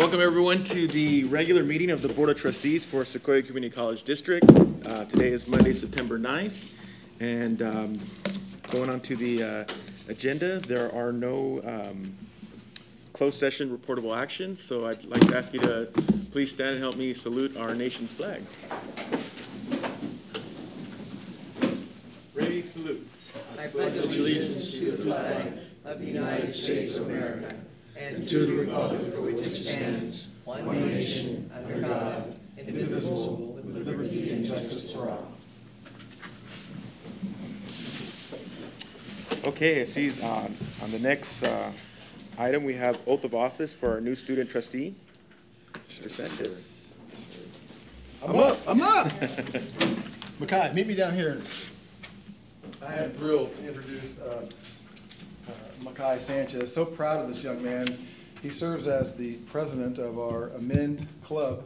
Welcome everyone to the regular meeting of the Board of Trustees for Sequoia Community College District. Today is Monday, September 9th, and going on to the agenda, there are no closed session reportable actions, so I'd like to ask you to please stand and help me salute our nation's flag. Ready, salute. I pledge allegiance to the flag of the United States of America and to the republic for which it stands, one nation, under God, indivisible, with liberty and justice for all. Okay, I see on the next item we have oath of office for our new student trustee, Mr. Sanchez. I'm up. Makai, meet me down here. I am thrilled to introduce Makai Sanchez. So proud of this young man. He serves as the president of our Amend Club.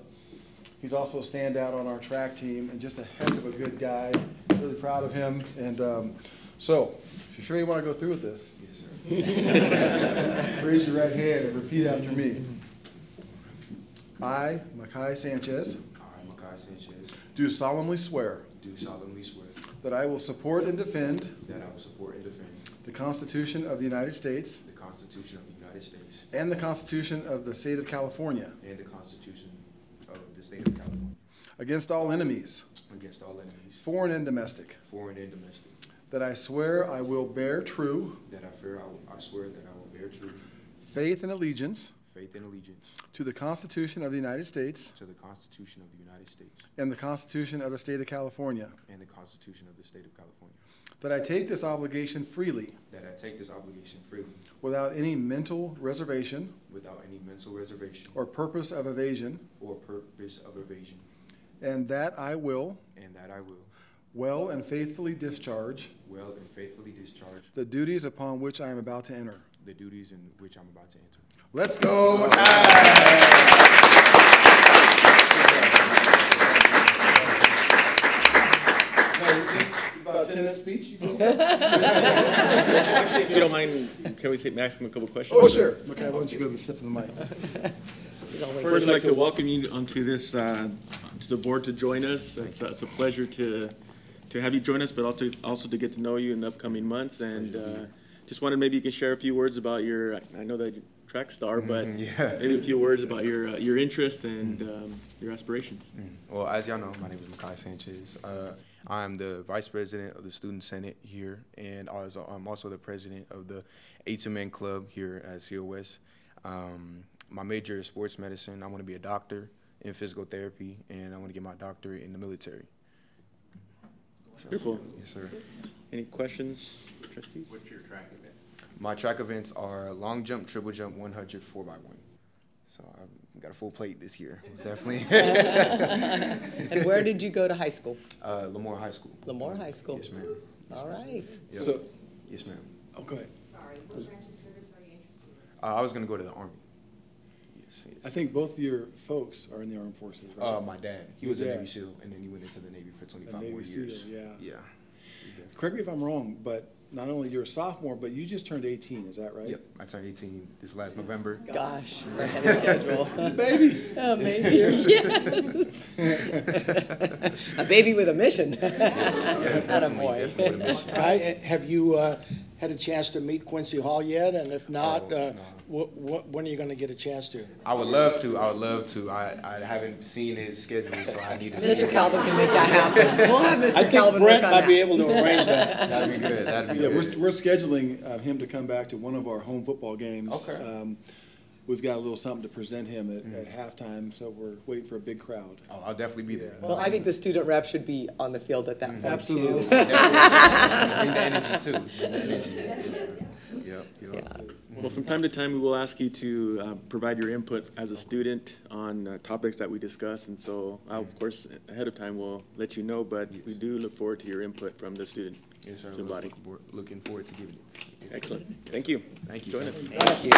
He's also a standout on our track team and just a heck of a good guy. Really proud of him. And so, if you're sure you want to go through with this, yes, sir. Raise your right hand and repeat after me. I, Makai Sanchez, do solemnly swear that I will support and defend the Constitution of the United States and the Constitution of the State of California against all enemies, foreign and domestic, that I swear I will bear true faith and allegiance to the Constitution of the United States and the Constitution of the State of California, that I take this obligation freely without any mental reservation or purpose of evasion, and that I will well and faithfully discharge the duties upon which I am about to enter. Let's go, About 10-minute speech? Actually, if you don't mind, can we ask him a couple questions? Oh, sure. Okay, why don't you go to the steps of the mic? First, I'd like to welcome you onto this, to the board to join us. It's a pleasure to have you join us, but also to get to know you in the upcoming months. And just wanted maybe you can share a few words about your, I know that you're a track star, but maybe a few words about your interests and your aspirations. Well, as y'all know, my name is Makai Sanchez. I'm the Vice President of the Student Senate here, and I'm also the President of the A2Men Club here at COS. My major is sports medicine. I want to be a doctor in physical therapy, and I want to get my doctorate in the military. So, Beautiful. Yes, sir. Any questions, trustees? What's your track event? My track events are long jump, triple jump, 100, 4x1. So I've got a full plate this year. It's definitely. And where did you go to high school? Lemoore High School. Lemoore High School. Yes, ma'am. All right. Yep. So, yes, ma'am. oh, go ahead. Sorry, what branch of service are you interested in? I was going to go to the Army. Yes. I think both your folks are in the armed forces, right? My dad. He Your was a dad. Navy SEAL, and then he went into the Navy for 25 Navy more years. SEAL, yeah. Yeah. Correct me if I'm wrong, but not only you're a sophomore, but you just turned 18, is that right? Yep. I turned 18 this last November. Gosh, we're ahead of schedule. Baby. Amazing. Yes. A baby with a mission. Yes, Not a definitely, boy. definitely with a mission. Have you had a chance to meet Quincy Hall yet? And if not, no. when are you going to get a chance to? I would love to. I haven't seen his schedule, so I need to see Mr. it. Calvin can make that happen. We'll have Mr. I think Calvin Brent work on might be that. able to arrange that. That'd be good. That'd be Yeah, good. we're scheduling him to come back to one of our home football games. Okay. We've got a little something to present him at halftime, so we're waiting for a big crowd. Oh, I'll definitely be there. Well, I think the student rep should be on the field at that point, Absolutely. too. Bring the energy too. Bring the energy. Yes, sir. Yep. Yeah. Well, from time to time, we will ask you to provide your input as a student on topics that we discuss, and so, of course, ahead of time, we'll let you know, but we do look forward to your input from the student body. Looking forward to giving it. Yes, Excellent. yes, Thank sir. you. Thank you. Join us. Thank you.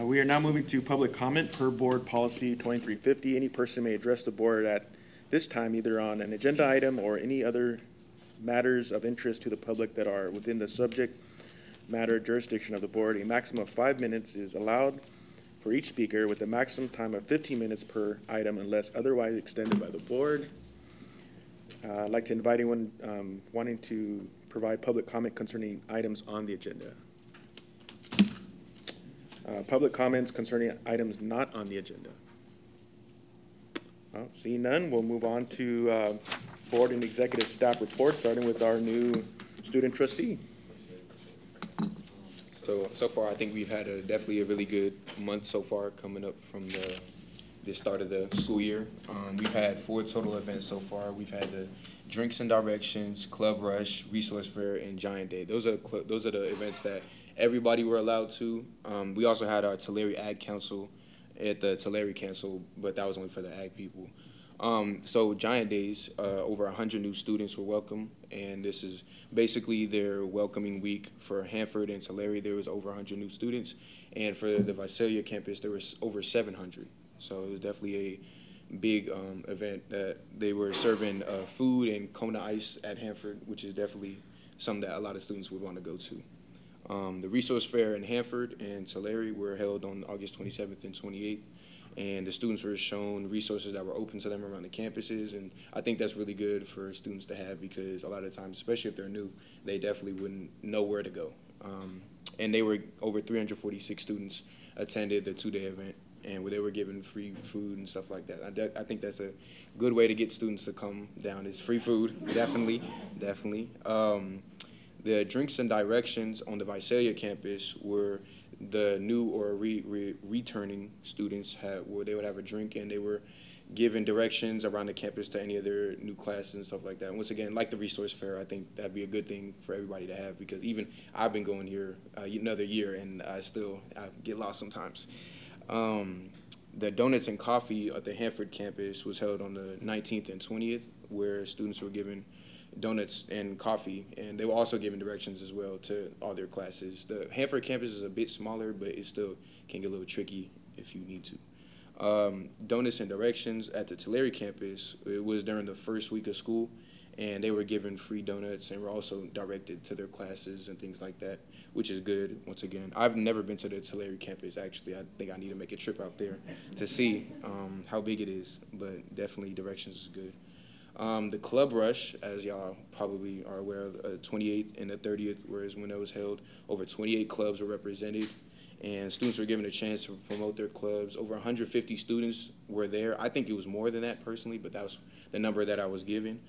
We are now moving to public comment per board policy 2350. Any person may address the board at this time either on an agenda item or any other matters of interest to the public that are within the subject matter jurisdiction of the board, a maximum of 5 minutes is allowed for each speaker with a maximum time of 15 minutes per item unless otherwise extended by the board. I'd like to invite anyone wanting to provide public comment concerning items on the agenda. Public comments concerning items not on the agenda. Well, seeing none, we'll move on to board and executive staff reports, starting with our new student trustee. So far, I think we've had definitely a really good month so far coming up from the start of the school year. We've had 4 total events so far. We've had the Drinks and Directions, Club Rush, Resource Fair, and Giant Day. Those are the events that everybody were allowed to. We also had our Tulare Ag Council at the Tulare Council, but that was only for the ag people. So Giant Days, over 100 new students were welcome, and this is basically their welcoming week. For Hanford and Tulare, there was over 100 new students, and for the Visalia campus, there was over 700. So it was definitely a big event that they were serving food and Kona Ice at Hanford, which is definitely something that a lot of students would want to go to. The Resource Fair in Hanford and Tulare were held on August 27th and 28th, and the students were shown resources that were open to them around the campuses, and I think that's really good for students to have because a lot of times, especially if they're new, they definitely wouldn't know where to go. And they were over 346 students attended the 2-day event, and they were given free food and stuff like that. I think that's a good way to get students to come down is free food, definitely. The Drinks and Directions on the Visalia campus were the new or returning students where they would have a drink and they were given directions around the campus to any of their new classes and stuff like that. And once again, like the Resource Fair, I think that'd be a good thing for everybody to have because even I've been going here another year and I get lost sometimes. The Donuts and Coffee at the Hanford campus was held on the 19th and 20th, where students were given donuts and coffee, and they were also given directions as well to all their classes. The Hanford campus is a bit smaller, but it still can get a little tricky if you need to. Donuts and Directions at the Tulare campus, it was during the first week of school, and they were given free donuts and were also directed to their classes and things like that, which is good, once again. I've never been to the Tulare campus, actually. I think I need to make a trip out there to see how big it is, but definitely directions is good. The Club Rush, as y'all probably are aware of, 28th and the 30th, whereas when it was held, over 28 clubs were represented, and students were given a chance to promote their clubs. Over 150 students were there. I think it was more than that personally, but that was the number that I was given.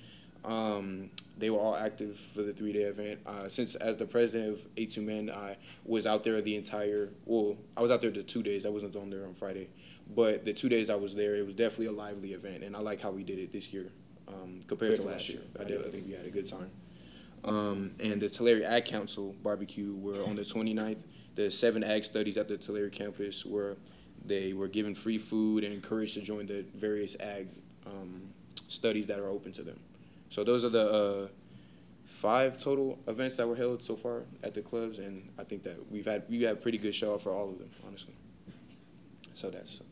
They were all active for the 3-day event. Since as the president of A2Men, I was out there I was out there the 2 days. I wasn't on there on Friday. But the 2 days I was there, it was definitely a lively event, and I like how we did it this year compared to last year. I think we had a good time. And the Tulare Ag Council barbecue were on the 29th. The 7 ag studies at the Tulare campus where they were given free food and encouraged to join the various ag studies that are open to them. So those are the 5 total events that were held so far at the clubs, and I think that we had a pretty good show for all of them, honestly. So that's it.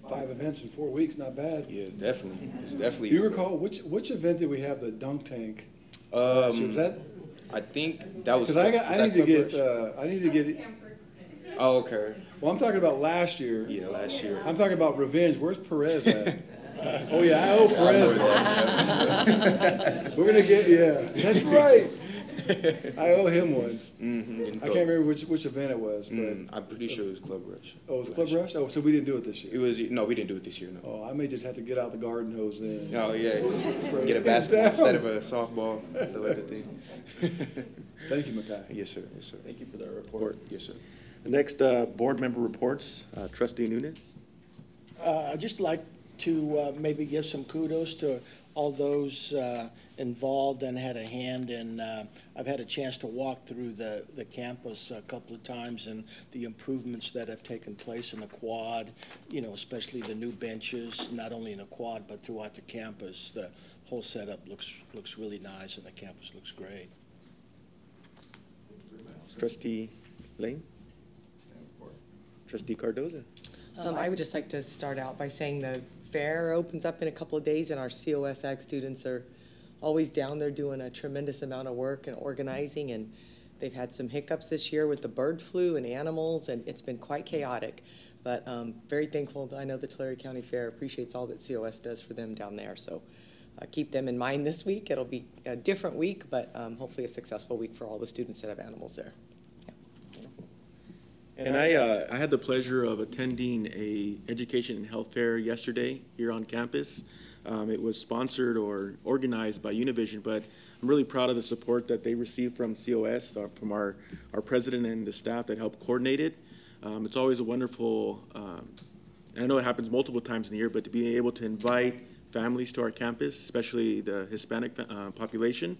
5 events in 4 weeks, not bad. Yeah, definitely. It's definitely. Do you recall which event did we have the dunk tank? Was that? I think that was. Because I need to get. Oh, okay. Well, I'm talking about last year. Yeah, last year. I'm talking about revenge. Where's Perez at? Oh yeah, I owe Perez one. We're gonna get that's right. I owe him one. Mm-hmm. I can't remember which event it was, but I'm pretty sure it was Club Rush. Oh, it was Club Rush? Oh, so we didn't do it this year. We didn't do it this year. No. Oh, I may just have to get out the garden hose then. Oh yeah, get a basketball instead of a softball. The other thing. Thank you, Makai. Yes, sir. Yes, sir. Thank you for that report. Yes, sir. The next board member reports, Trustee Nunes. I'd just like to maybe give some kudos to all those involved and had a hand in, I've had a chance to walk through the campus a couple of times and the improvements that have taken place in the quad, especially the new benches, not only in the quad but throughout the campus. The whole setup looks really nice and the campus looks great. Trustee Lane. Trustee Cardoza. I would just like to start out by saying the fair opens up in a couple of days, and our COS Ag students are always down there doing a tremendous amount of work and organizing, and They've had some hiccups this year with the bird flu and animals, and it's been quite chaotic. But very thankful. I know the Tulare County Fair appreciates all that COS does for them down there. So keep them in mind this week. It'll be a different week, but hopefully a successful week for all the students that have animals there. And I had the pleasure of attending a education and health fair yesterday here on campus. It was sponsored or organized by Univision, but I'm really proud of the support that they received from COS, from our president and the staff that helped coordinate it. It's always a wonderful, and I know it happens multiple times in the year, but to be able to invite families to our campus, especially the Hispanic population.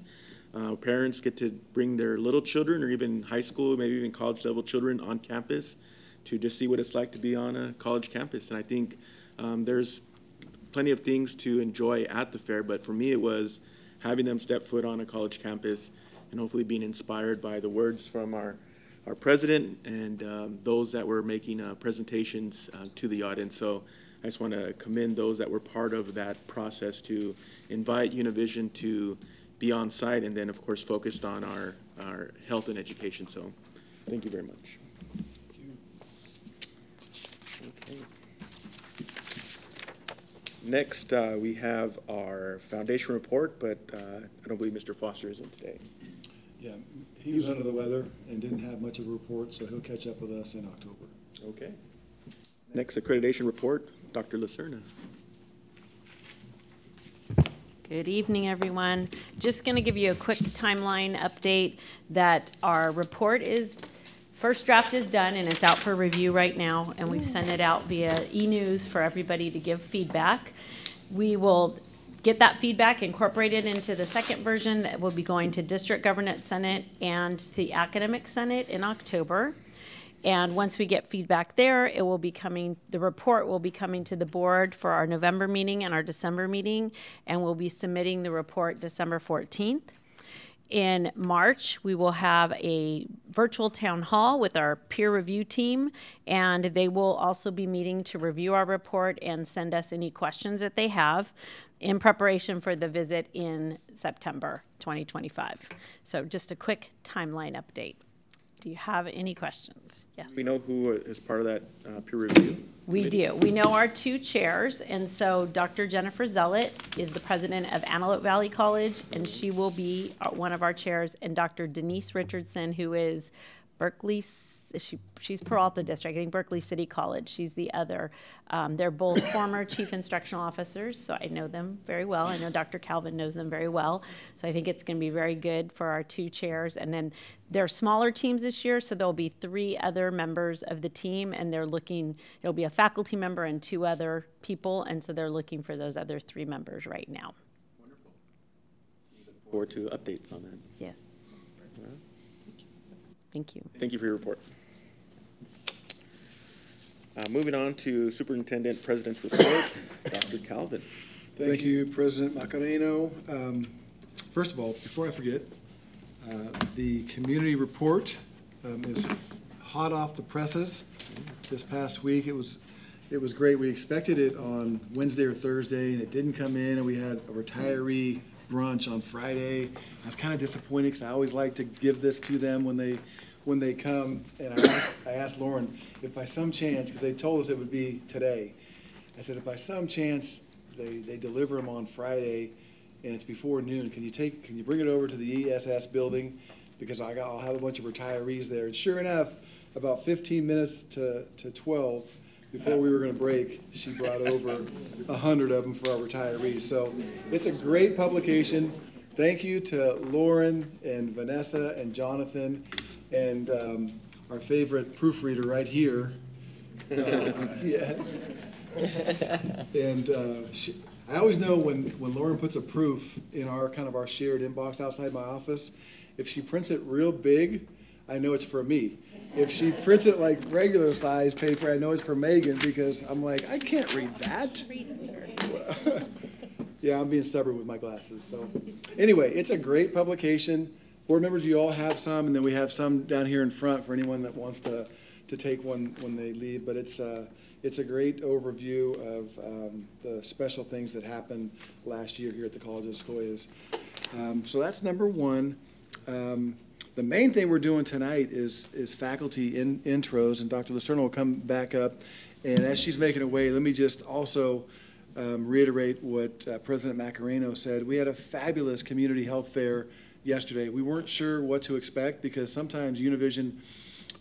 Parents get to bring their little children or even high school, maybe even college level children on campus to just see what it's like to be on a college campus. And I think there's plenty of things to enjoy at the fair, but for me it was having them step foot on a college campus and hopefully being inspired by the words from our president and those that were making presentations to the audience. So I just want to commend those that were part of that process to invite Univision to be on site and then, of course, focused on our health and education. So thank you very much. Okay. Next, we have our foundation report, but I don't believe Mr. Foster is in today. Yeah, he was under the weather and didn't have much of a report, so he'll catch up with us in October. Okay. Next accreditation report, Dr. Lacerna. Good evening, everyone. Just going to give you a quick timeline update that our report first draft is done and it's out for review right now, and we've sent it out via e-news for everybody to give feedback. We will get that feedback incorporated into the second version that will be going to District Governance Senate and the Academic Senate in October. And once we get feedback there, the report will be coming to the board for our November meeting and our December meeting, and we'll be submitting the report December 14th. In March, we will have a virtual town hall with our peer review team, and they will also be meeting to review our report and send us any questions that they have in preparation for the visit in September 2025. So just a quick timeline update. Do you have any questions? Yes. We know who is part of that peer review? We do. We know our two chairs, and so Dr. Jennifer Zellett is the president of Antelope Valley College, and she will be one of our chairs, and Dr. Denise Richardson, who is she's Peralta District, I think Berkeley City College. She's the other. They're both former chief instructional officers, so I know them very well. I know Dr. Calvin knows them very well. So I think it's going to be very good for our two chairs. And then they're smaller teams this year, so there'll be 3 other members of the team, and it'll be a faculty member and 2 other people, and so they're looking for those other 3 members right now. Wonderful. Look forward to updates on that. Yes. Thank you. Thank you for your report. Moving on to Superintendent President's report, Dr. Calvin. Thank you, President Macareno. First of all, before I forget, the community report is hot off the presses. This past week, it was great. We expected it on Wednesday or Thursday, and it didn't come in, and we had a retiree brunch on Friday. I was kind of disappointed because I always like to give this to them when they come, and I asked Lauren if by some chance, because they told us it would be today, I said if by some chance they deliver them on Friday and it's before noon, can you bring it over to the ESS building, because I'll have a bunch of retirees there. And sure enough, about 15 minutes to 12 before we were going to break, she brought over 100 of them for our retirees. So it's a great publication. Thank you to Lauren and Vanessa and Jonathan and our favorite proofreader right here. Yes. And I always know when Lauren puts a proof in our shared inbox outside my office, if she prints it real big, I know it's for me. If she prints it like regular size paper, I know it's for Megan, because I'm like, I can't read that. Yeah, I'm being stubborn with my glasses. So anyway, it's a great publication. Board members, you all have some, and then we have some down here in front for anyone that wants to take one when they leave. But it's a great overview of the special things that happened last year here at the College of Sequoias. So that's number one. The main thing we're doing tonight is faculty intros, and Dr. Lucerno will come back up. And as she's making her way, let me just also reiterate what President Macareno said. We had a fabulous community health fair yesterday. We weren't sure what to expect because sometimes Univision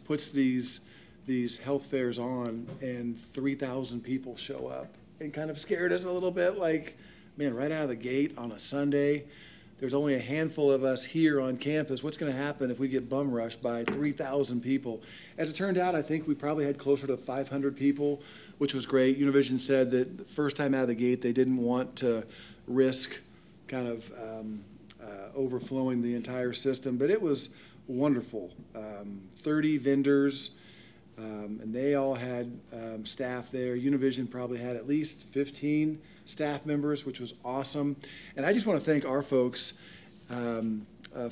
puts these health fairs on and 3,000 people show up, and kind of scared us a little bit, like, man, right out of the gate on a Sunday, there's only a handful of us here on campus. What's going to happen if we get bum rushed by 3,000 people? As it turned out, I think we probably had closer to 500 people, which was great. Univision said that the first time out of the gate, they didn't want to risk kind of overflowing the entire system, but it was wonderful. 30 vendors, and they all had staff there. Univision probably had at least 15 staff members, which was awesome. And I just want to thank our folks.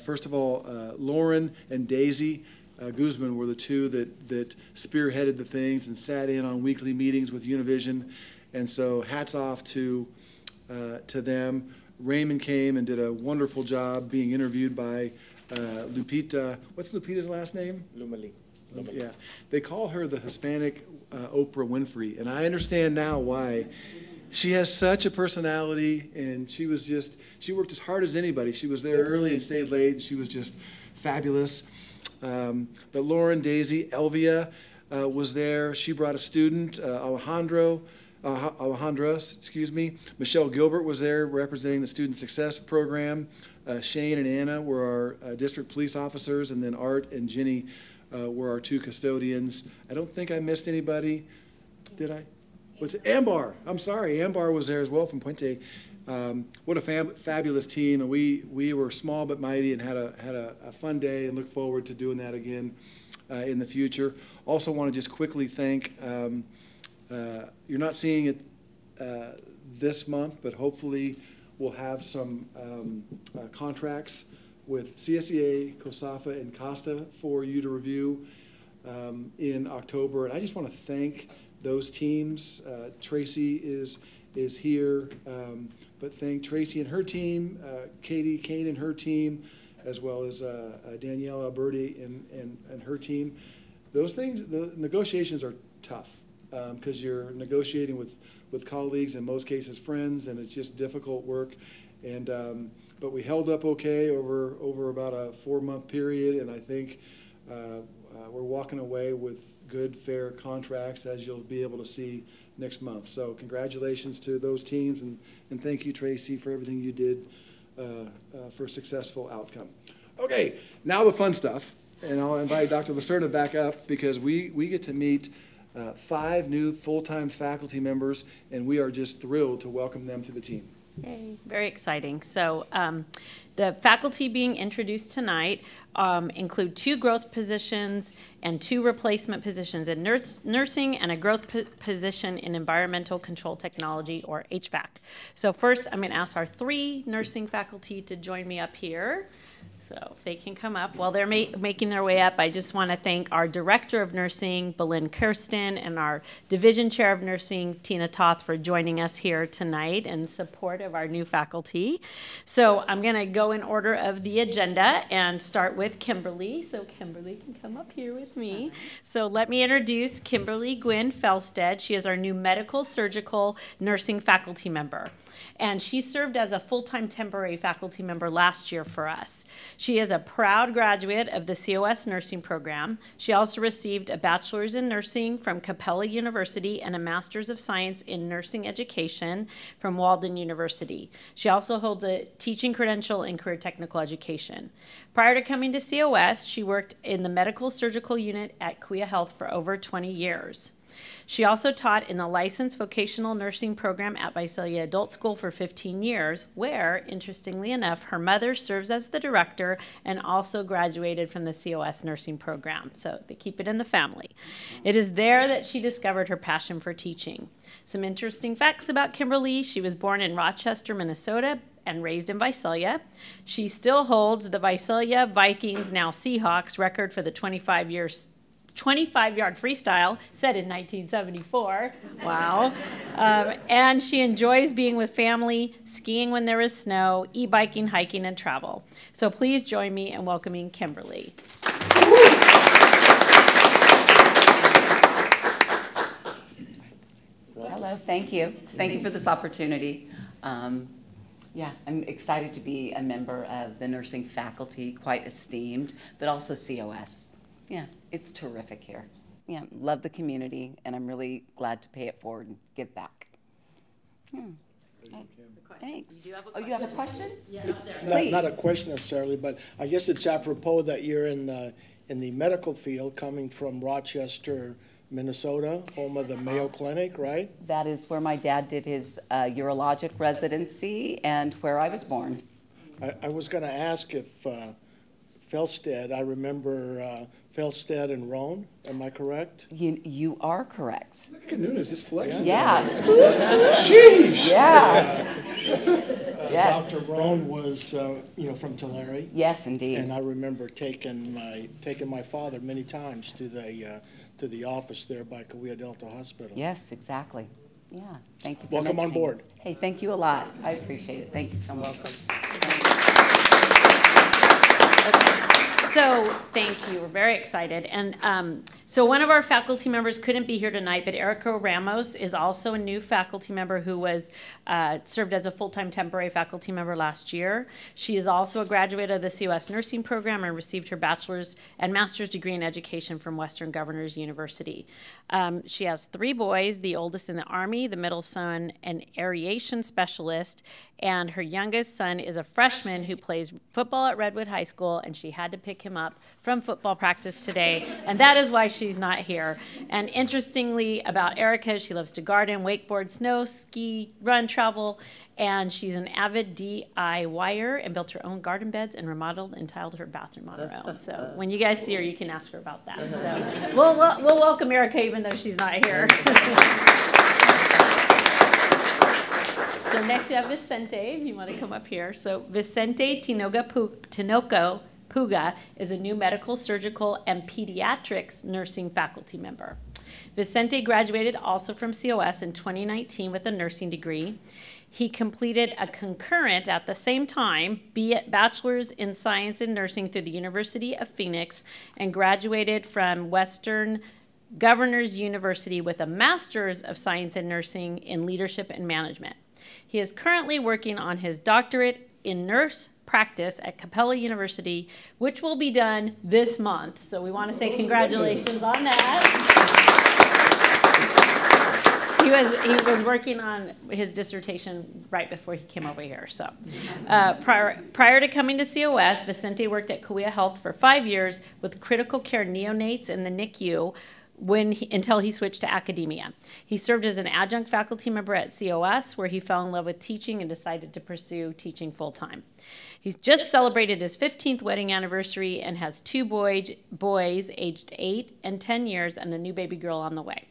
First of all, Lauren and Daisy Guzman were the two that spearheaded the things and sat in on weekly meetings with Univision. And so hats off to them. Raymond came and did a wonderful job being interviewed by Lupita. What's Lupita's last name? Lumali. Yeah, they call her the Hispanic Oprah Winfrey, and I understand now why. She has such a personality, and she worked as hard as anybody. She was there early and stayed late, and she was just fabulous. But Lauren, Daisy, Elvia was there. She brought a student, Alejandra, Michelle Gilbert was there representing the Student Success Program. Shane and Anna were our district police officers, and then Art and Jenny were our two custodians. I don't think I missed anybody. Did I? What's it? Ambar. I'm sorry. Ambar was there as well from Puente. What a fabulous team. And we were small but mighty and had a fun day and look forward to doing that again in the future. Also want to just quickly thank, you're not seeing it this month, but hopefully we'll have some contracts with CSEA, COSAFA, and COSTA for you to review in October. And I just want to thank those teams. Tracy is here, but thank Tracy and her team, Katie Kane and her team, as well as Danielle Alberti and her team. Those things, the negotiations are tough because you're negotiating with colleagues, in most cases friends, and it's just difficult work. And but we held up okay over about a 4-month period, and I think we're walking away with good, fair contracts, as you'll be able to see next month. So congratulations to those teams, and thank you, Tracy, for everything you did for a successful outcome. Okay, now the fun stuff, and I'll invite Dr. Lucerno back up because we get to meet 5 new full-time faculty members, and we are just thrilled to welcome them to the team. Yay, very exciting. So the faculty being introduced tonight include 2 growth positions and 2 replacement positions in nursing and a growth position in environmental control technology, or HVAC. So first, I'm going to ask our 3 nursing faculty to join me up here. So if they can come up. While they're making their way up, I just want to thank our Director of Nursing, Belinda Kirsten, and our Division Chair of Nursing, Tina Toth, for joining us here tonight in support of our new faculty. So I'm going to go in order of the agenda and start with Kimberly. So Kimberly can come up here with me. So let me introduce Kimberly Gwynn Felstead. She is our new Medical Surgical Nursing faculty member. And she served as a full-time temporary faculty member last year for us. She is a proud graduate of the COS nursing program. She also received a bachelor's in nursing from Capella University and a master's of science in nursing education from Walden University. She also holds a teaching credential in career technical education. Prior to coming to COS, she worked in the medical surgical unit at Kuya Health for over 20 years. She also taught in the licensed vocational nursing program at Visalia Adult School for 15 years, where, interestingly enough, her mother serves as the director and also graduated from the COS nursing program. So they keep it in the family. It is there that she discovered her passion for teaching. Some interesting facts about Kimberly: she was born in Rochester, Minnesota, and raised in Visalia. She still holds the Visalia Vikings, now Seahawks, record for the 25 25-yard freestyle set in 1974. Wow. And she enjoys being with family, skiing when there is snow, e-biking, hiking, and travel. So please join me in welcoming Kimberly. Hello, thank you. Thank you for this opportunity. Yeah, I'm excited to be a member of the nursing faculty, quite esteemed, but also COS. Yeah, it's terrific here. Yeah, love the community, and I'm really glad to pay it forward and give back. Thanks. You have a Oh, you have a question? Yeah, up there. Please. Not a question necessarily, but I guess it's apropos that you're in the medical field, coming from Rochester, Minnesota, home of the Mayo Clinic, right? That is where my dad did his urologic residency and where I was born. I was going to ask if Felsted, I remember Felsted and Roan, am I correct? You are correct. Look at Nunes, just flexing. Yeah. Sheesh. Yeah. Yes. Dr. Roan was, from Tulare. Yes, indeed. And I remember taking my father many times to the office there by Cahuilla Delta Hospital. Yes, exactly. Yeah, thank you for Welcome on mentioning board. it. Hey, thank you a lot. I appreciate it. Thank you so much. So, thank you. We're very excited. And so one of our faculty members couldn't be here tonight, but Erica Ramos is also a new faculty member who was served as a full-time temporary faculty member last year. She is also a graduate of the COS nursing program and received her bachelor's and master's degree in education from Western Governors University. She has 3 boys, the oldest in the Army, the middle son an aeration specialist, and her youngest son is a freshman who plays football at Redwood High School, and she had to pick him up from football practice today, and that is why she's not here. And interestingly about Erica, she loves to garden, wakeboard, snow, ski, run, travel, and she's an avid DIYer and built her own garden beds and remodeled and tiled her bathroom on her own. So when you guys see her, you can ask her about that. So we'll welcome Erica even though she's not here. So next we have Vicente, if you want to come up here. So Vicente Tinoco Puga is a new medical, surgical, and pediatrics nursing faculty member. Vicente graduated also from COS in 2019 with a nursing degree. He completed a concurrent at the same time, bachelor's in science and nursing through the University of Phoenix, and graduated from Western Governors University with a master's of science and nursing in leadership and management. He is currently working on his doctorate in nurse practice at Capella University, which will be done this month. So we want to say congratulations on that. He was working on his dissertation right before he came over here. So prior to coming to COS, Vicente worked at Cahuilla Health for 5 years with critical care neonates in the NICU until he switched to academia. He served as an adjunct faculty member at COS, where he fell in love with teaching and decided to pursue teaching full-time. He's just celebrated his 15th wedding anniversary and has 2 boys aged 8 and 10 years and a new baby girl on the way.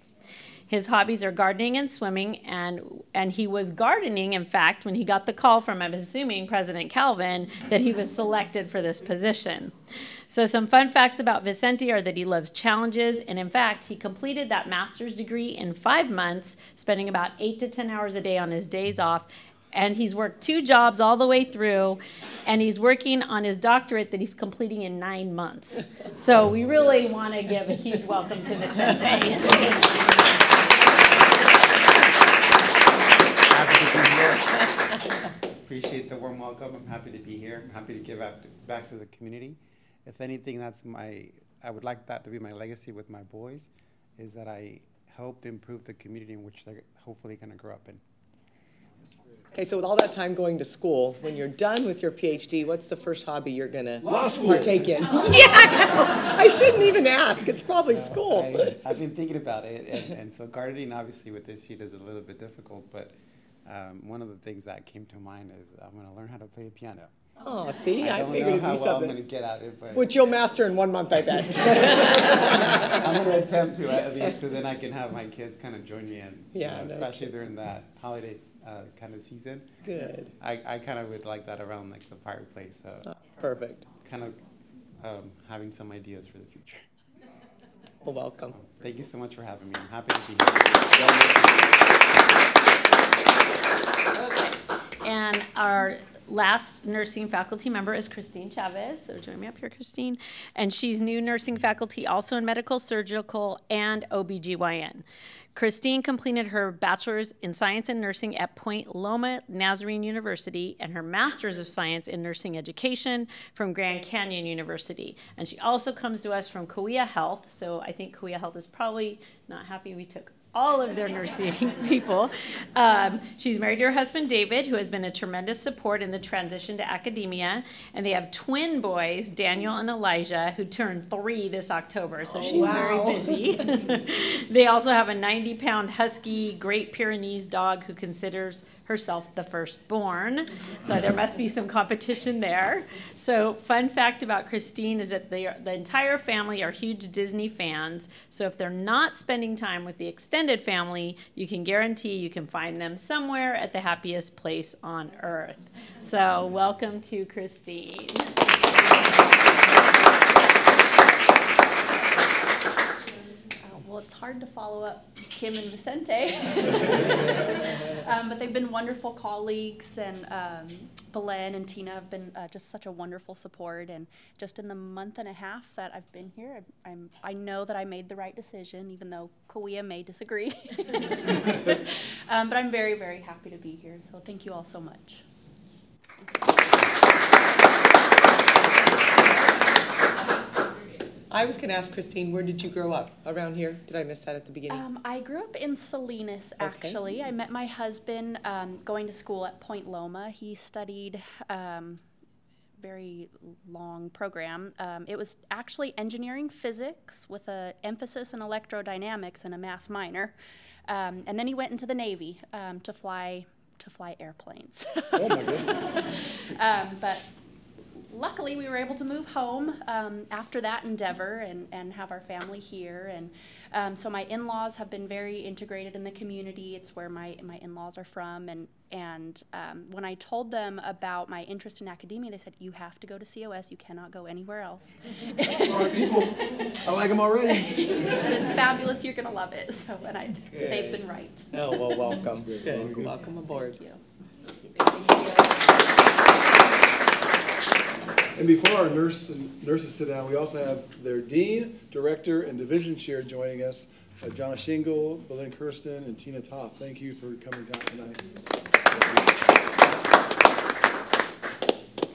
His hobbies are gardening and swimming, and he was gardening, in fact, when he got the call from, I'm assuming, President Calvin, that he was selected for this position. So some fun facts about Vicente are that he loves challenges, and in fact, he completed that master's degree in 5 months, spending about 8 to 10 hours a day on his days off, and he's worked 2 jobs all the way through, and he's working on his doctorate that he's completing in 9 months. So we really want to give a huge welcome to Vicente. Happy to be here. Appreciate the warm welcome. I'm happy to be here. I'm happy to give back to the community. If anything, I would like that to be my legacy with my boys, is that I helped improve the community in which they're hopefully going to grow up in. Okay, so with all that time going to school, when you're done with your PhD, what's the first hobby you're going to partake in? Yeah, I shouldn't even ask. It's probably school. I've been thinking about it, and so gardening, obviously, with this heat is a little bit difficult, but one of the things that came to mind is I'm going to learn how to play the piano. Oh, see, I don't figured know it'd how be well I'm something. going to get at it, but Which you'll master in 1 month, I bet. I'm going to attempt to at least, because then I can have my kids kind of join me in, Yeah, no especially during that holiday kind of season. Good. I kind of would like that around like the fireplace, so Perfect. kind of having some ideas for the future. Well, welcome. Thank you so much for having me. I'm happy to be here. Okay. And our last nursing faculty member is Christine Chavez. So join me up here, Christine. And she's new nursing faculty also in medical, surgical, and OBGYN. Christine completed her bachelor's in science and nursing at Point Loma Nazarene University and her master's of science in nursing education from Grand Canyon University. And she also comes to us from Kauai Health. So I think Kauai Health is probably not happy we took all of their nursing people. She's married to her husband, David, who has been a tremendous support in the transition to academia. And they have twin boys, Daniel and Elijah, who turned 3 this October. So she's very busy. They also have a 90-pound husky Great Pyrenees dog who considers herself the firstborn. So there must be some competition there. So fun fact about Christine is that the entire family are huge Disney fans. So if they're not spending time with the extended family, you can guarantee you can find them somewhere at the happiest place on earth. So welcome to Christine. Well, it's hard to follow up Kim and Vicente, but they've been wonderful colleagues, and Belen and Tina have been just such a wonderful support. And just in the month and a half that I've been here, I know that I made the right decision, even though Kauai may disagree. But I'm very, very happy to be here. So thank you all so much. I was going to ask Christine, where did you grow up? Around here? Did I miss that at the beginning? I grew up in Salinas, actually. Okay. I met my husband going to school at Point Loma. He studied very long program. It was actually engineering physics with an emphasis in electrodynamics and a math minor. And then he went into the Navy to fly airplanes. Oh my goodness. But luckily, we were able to move home after that endeavor and have our family here. And so my in-laws have been very integrated in the community. It's where my in-laws are from. And when I told them about my interest in academia, they said, you have to go to COS. You cannot go anywhere else. Smart people. I like them already. And it's fabulous. You're going to love it. So, and they've been right. Oh, well, welcome. Good. Welcome aboard. Thank you. And before our nurses sit down, we also have their dean, director, and division chair joining us, Jonna Shingle, Belen Kirsten, and Tina Toth. Thank you for coming down tonight.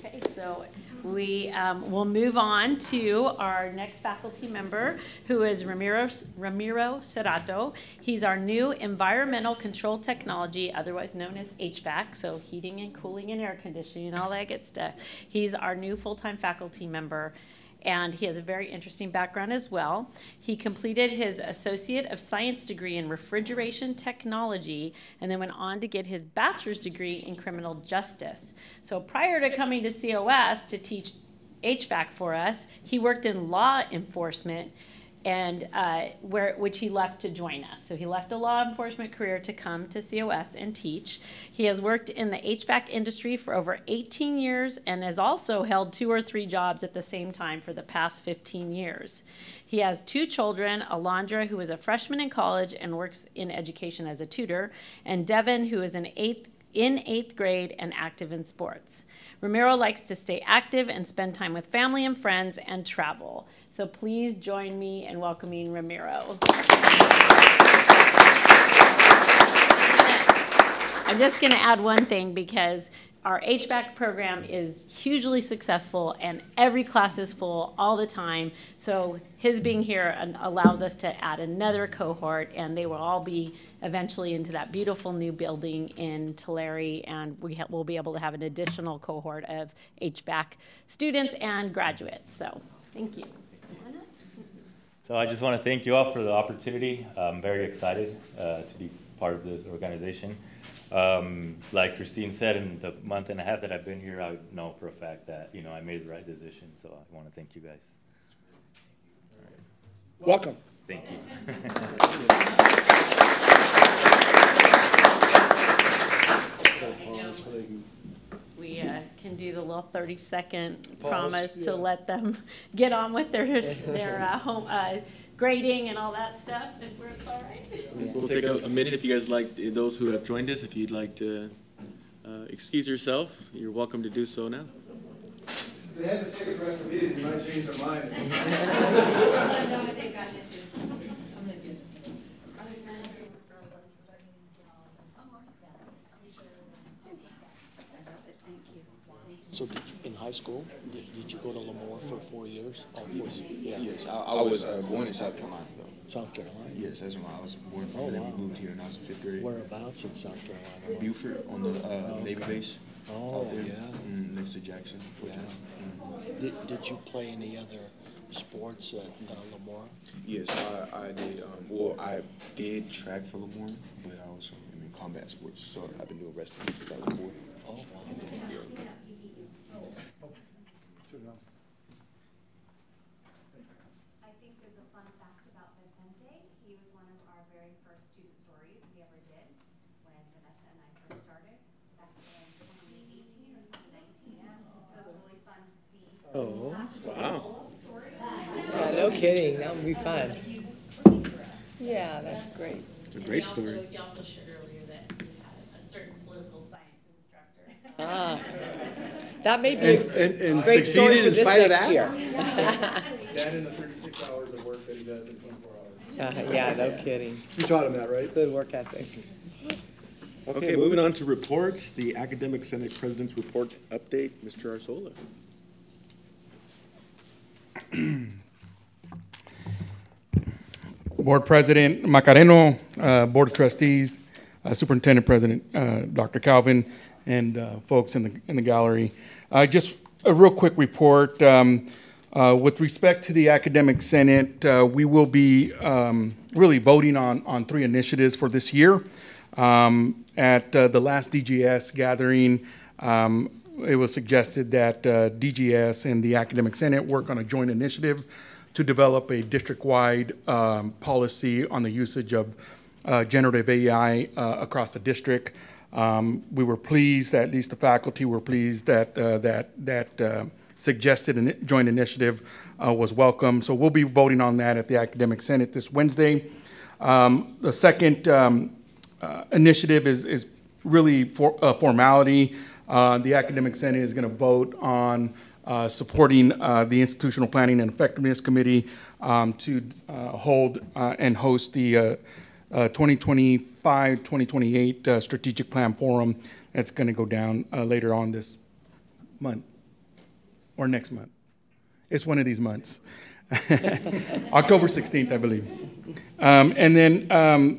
Okay, so we will move on to our next faculty member, who is Ramiro Cerrato. He's our new environmental control technology, otherwise known as HVAC, so heating and cooling and air conditioning and all that good stuff. He's our new full-time faculty member, and he has a very interesting background as well. He completed his Associate of Science degree in Refrigeration Technology and then went on to get his bachelor's degree in Criminal Justice. So prior to coming to COS to teach HVAC for us, he worked in law enforcement, and which he left to join us. So he left a law enforcement career to come to COS and teach. He has worked in the HVAC industry for over 18 years and has also held 2 or 3 jobs at the same time for the past 15 years. He has 2 children, Alondra, who is a freshman in college and works in education as a tutor, and Devin, who is in 8th grade and active in sports. Ramiro likes to stay active and spend time with family and friends and travel. So please join me in welcoming Ramiro. I'm just going to add one thing, because our HVAC program is hugely successful and every class is full all the time. So his being here allows us to add another cohort, and they will all be eventually into that beautiful new building in Tulare, and we'll be able to have an additional cohort of HVAC students and graduates. So thank you. So I just want to thank you all for the opportunity. I'm very excited to be part of this organization. Like Christine said, in the month and a half that I've been here, I know for a fact that I made the right decision. So I want to thank you guys. All right. Welcome. Thank you. We can do the little 30-second promise to let them get on with their grading and all that stuff, if it's all right. Yes, we'll take a minute if you guys like, those who have joined us, if you'd like to excuse yourself, you're welcome to do so now. They had to stay the rest of the meeting, you might change their mind. So in high school, did you go to Lemoore for 4 years? Oh, 4 years. Yeah. Yes, I was born in South Carolina, though. South Carolina? Yes, that's when I was born from, Oh, and then wow. we moved here when I was in 5th grade. Whereabouts in South Carolina? Buford on the Navy base. Oh, out there, yeah. next to Jackson. Fort Yeah. Jackson. Did you play any other sports at Lemoore? Yes, I did. Well, I did track for Lemoore, but I also am in combat sports. So I've been doing wrestling since I was 4. Oh, wow. And then, yeah. I think there's a fun fact about Vicente. He was one of our very first student stories we ever did when Vanessa and I first started back in 2018 or 2019. So it's really fun to see. Oh, Wow. yeah, no kidding. That would be fun. Yeah, that's great. It's a great story. He also shared earlier that he had a certain political science instructor. Ah, that may be And a great story succeeded for in this spite of next that? year. That and the 36 hours of work that he does in 24 hours. Yeah, no kidding. You taught him that, right? Good work ethic. Okay, moving on to reports, the Academic Senate President's Report Update, Mr. Arzola. Board President Macareno, Board of Trustees, Superintendent President Dr. Calvin, and folks in the gallery. Just a real quick report. With respect to the Academic Senate, we will be really voting on 3 initiatives for this year. At the last DGS gathering, it was suggested that DGS and the Academic Senate work on a joint initiative to develop a district-wide policy on the usage of generative AI across the district. We were pleased, at least the faculty were pleased, that suggested joint initiative was welcome. So we'll be voting on that at the Academic Senate this Wednesday. The second initiative is really formality. The Academic Senate is going to vote on supporting the Institutional Planning and Effectiveness Committee to hold and host the 2025-2028 Strategic Plan Forum that's going to go down later on this month or next month. It's one of these months. October 16th, I believe. And then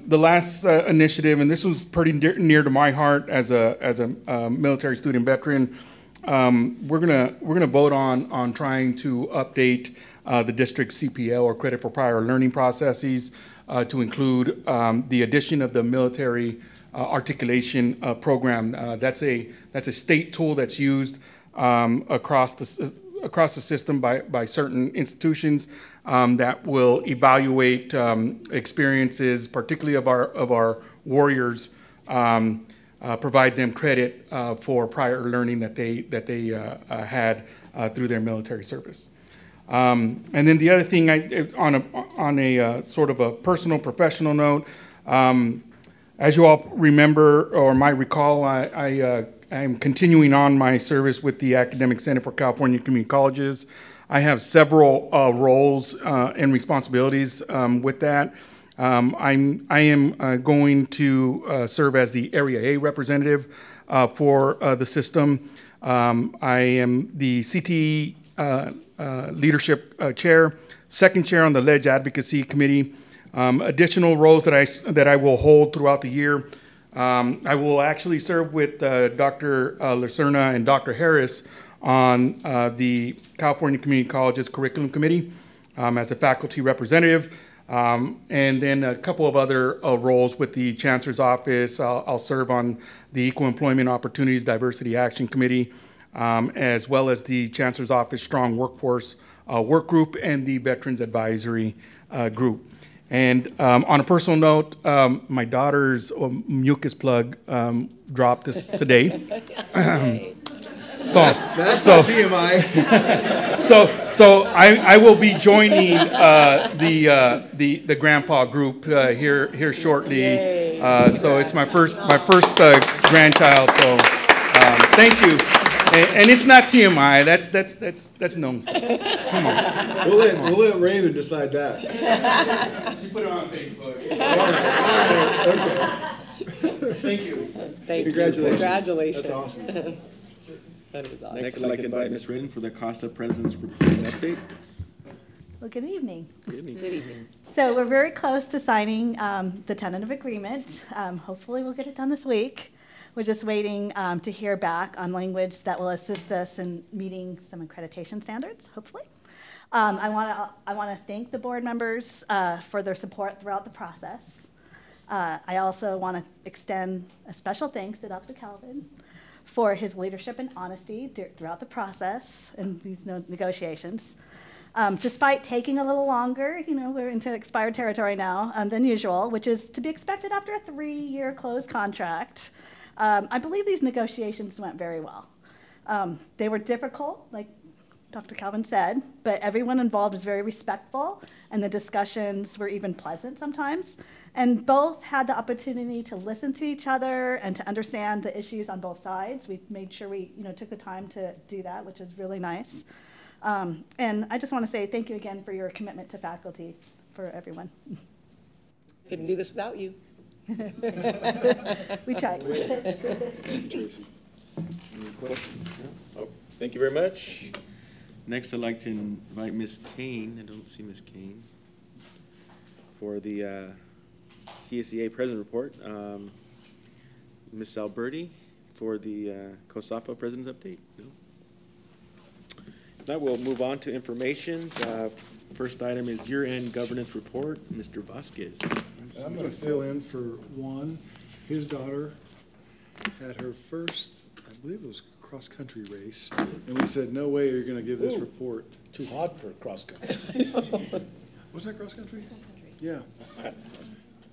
the last initiative, and this was pretty near to my heart as a military student veteran. We're gonna vote on trying to update the district's CPL, or credit for prior learning processes, to include the addition of the military articulation program. That's a state tool that's used across the system by certain institutions that will evaluate experiences, particularly of our warriors, provide them credit for prior learning that they had through their military service. And then the other thing, on a sort of a personal, professional note, as you all remember or might recall, I'm continuing on my service with the Academic Senate for California Community Colleges. I have several roles and responsibilities with that. I am going to serve as the Area A representative for the system. I am the CTE leadership chair, second chair on the Ledge Advocacy Committee. Additional roles that I will hold throughout the year. I will actually serve with Dr. Lacerna and Dr. Harris on the California Community Colleges Curriculum Committee as a faculty representative. And then a couple of other roles with the Chancellor's Office. I'll serve on the Equal Employment Opportunities Diversity Action Committee, as well as the Chancellor's Office Strong Workforce Work Group and the Veterans Advisory Group. And on a personal note, my daughter's mucus plug dropped today. That's so- not TMI. So I will be joining the grandpa group here shortly. So it's my first grandchild. So thank you. And it's not TMI. That's known stuff. Come on. We'll let Raymond decide that. She put it on Facebook. All right, okay. Thank you. Thank you. Congratulations. Congratulations. That's awesome. That is awesome. Next, I'd like to invite Ms. Redden for the Costa President's Reporting Update. Well, good evening. Good evening. Good evening. So we're very close to signing the tentative agreement. Hopefully, we'll get it done this week. We're just waiting to hear back on language that will assist us in meeting some accreditation standards, hopefully. I want to thank the board members for their support throughout the process. I also want to extend a special thanks to Dr. Calvin for his leadership and honesty throughout the process and these negotiations. Despite taking a little longer, we're into expired territory now than usual, which is to be expected after a 3-year closed contract. I believe these negotiations went very well. They were difficult, like Dr. Calvin said, but everyone involved was very respectful, and the discussions were even pleasant sometimes. And both had the opportunity to listen to each other and to understand the issues on both sides. We made sure we took the time to do that, which is really nice. And I just want to say thank you again for your commitment to faculty, for everyone. Couldn't do this without you. We tried. Thank you, Tracy. Any questions? No? Oh, thank you very much. Next, I'd like to invite Ms. Kane. I don't see Ms. Kane for the CSEA President Report. Ms. Alberti for the COSAFA President's Update. No. Now we'll move on to information. First item is year-end governance report. Mr. Vasquez. I'm going to fill in for Juan. His daughter had her first, I believe it was cross-country race, and we said, no way you're going to give this report. Too hot for cross country. Was that cross-country? Yeah.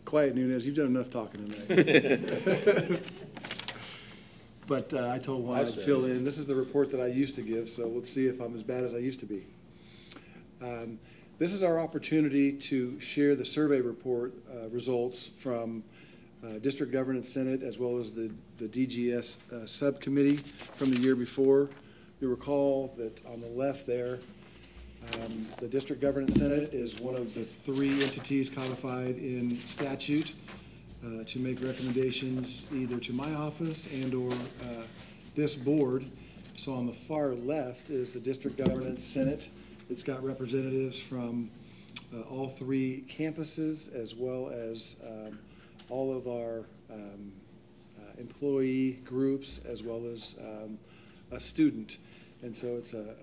Quiet, Nunez. You've done enough talking tonight. But I told Juan I'd fill in. This is the report that I used to give, so let's see if I'm as bad as I used to be. This is our opportunity to share the survey report results from District Governance Senate as well as the DGS subcommittee from the year before. You'll recall that on the left there, the District Governance Senate is one of the 3 entities codified in statute to make recommendations either to my office and or this board. So on the far left is the District Governance Senate. It's got representatives from all 3 campuses as well as all of our employee groups as well as a student. And so it's a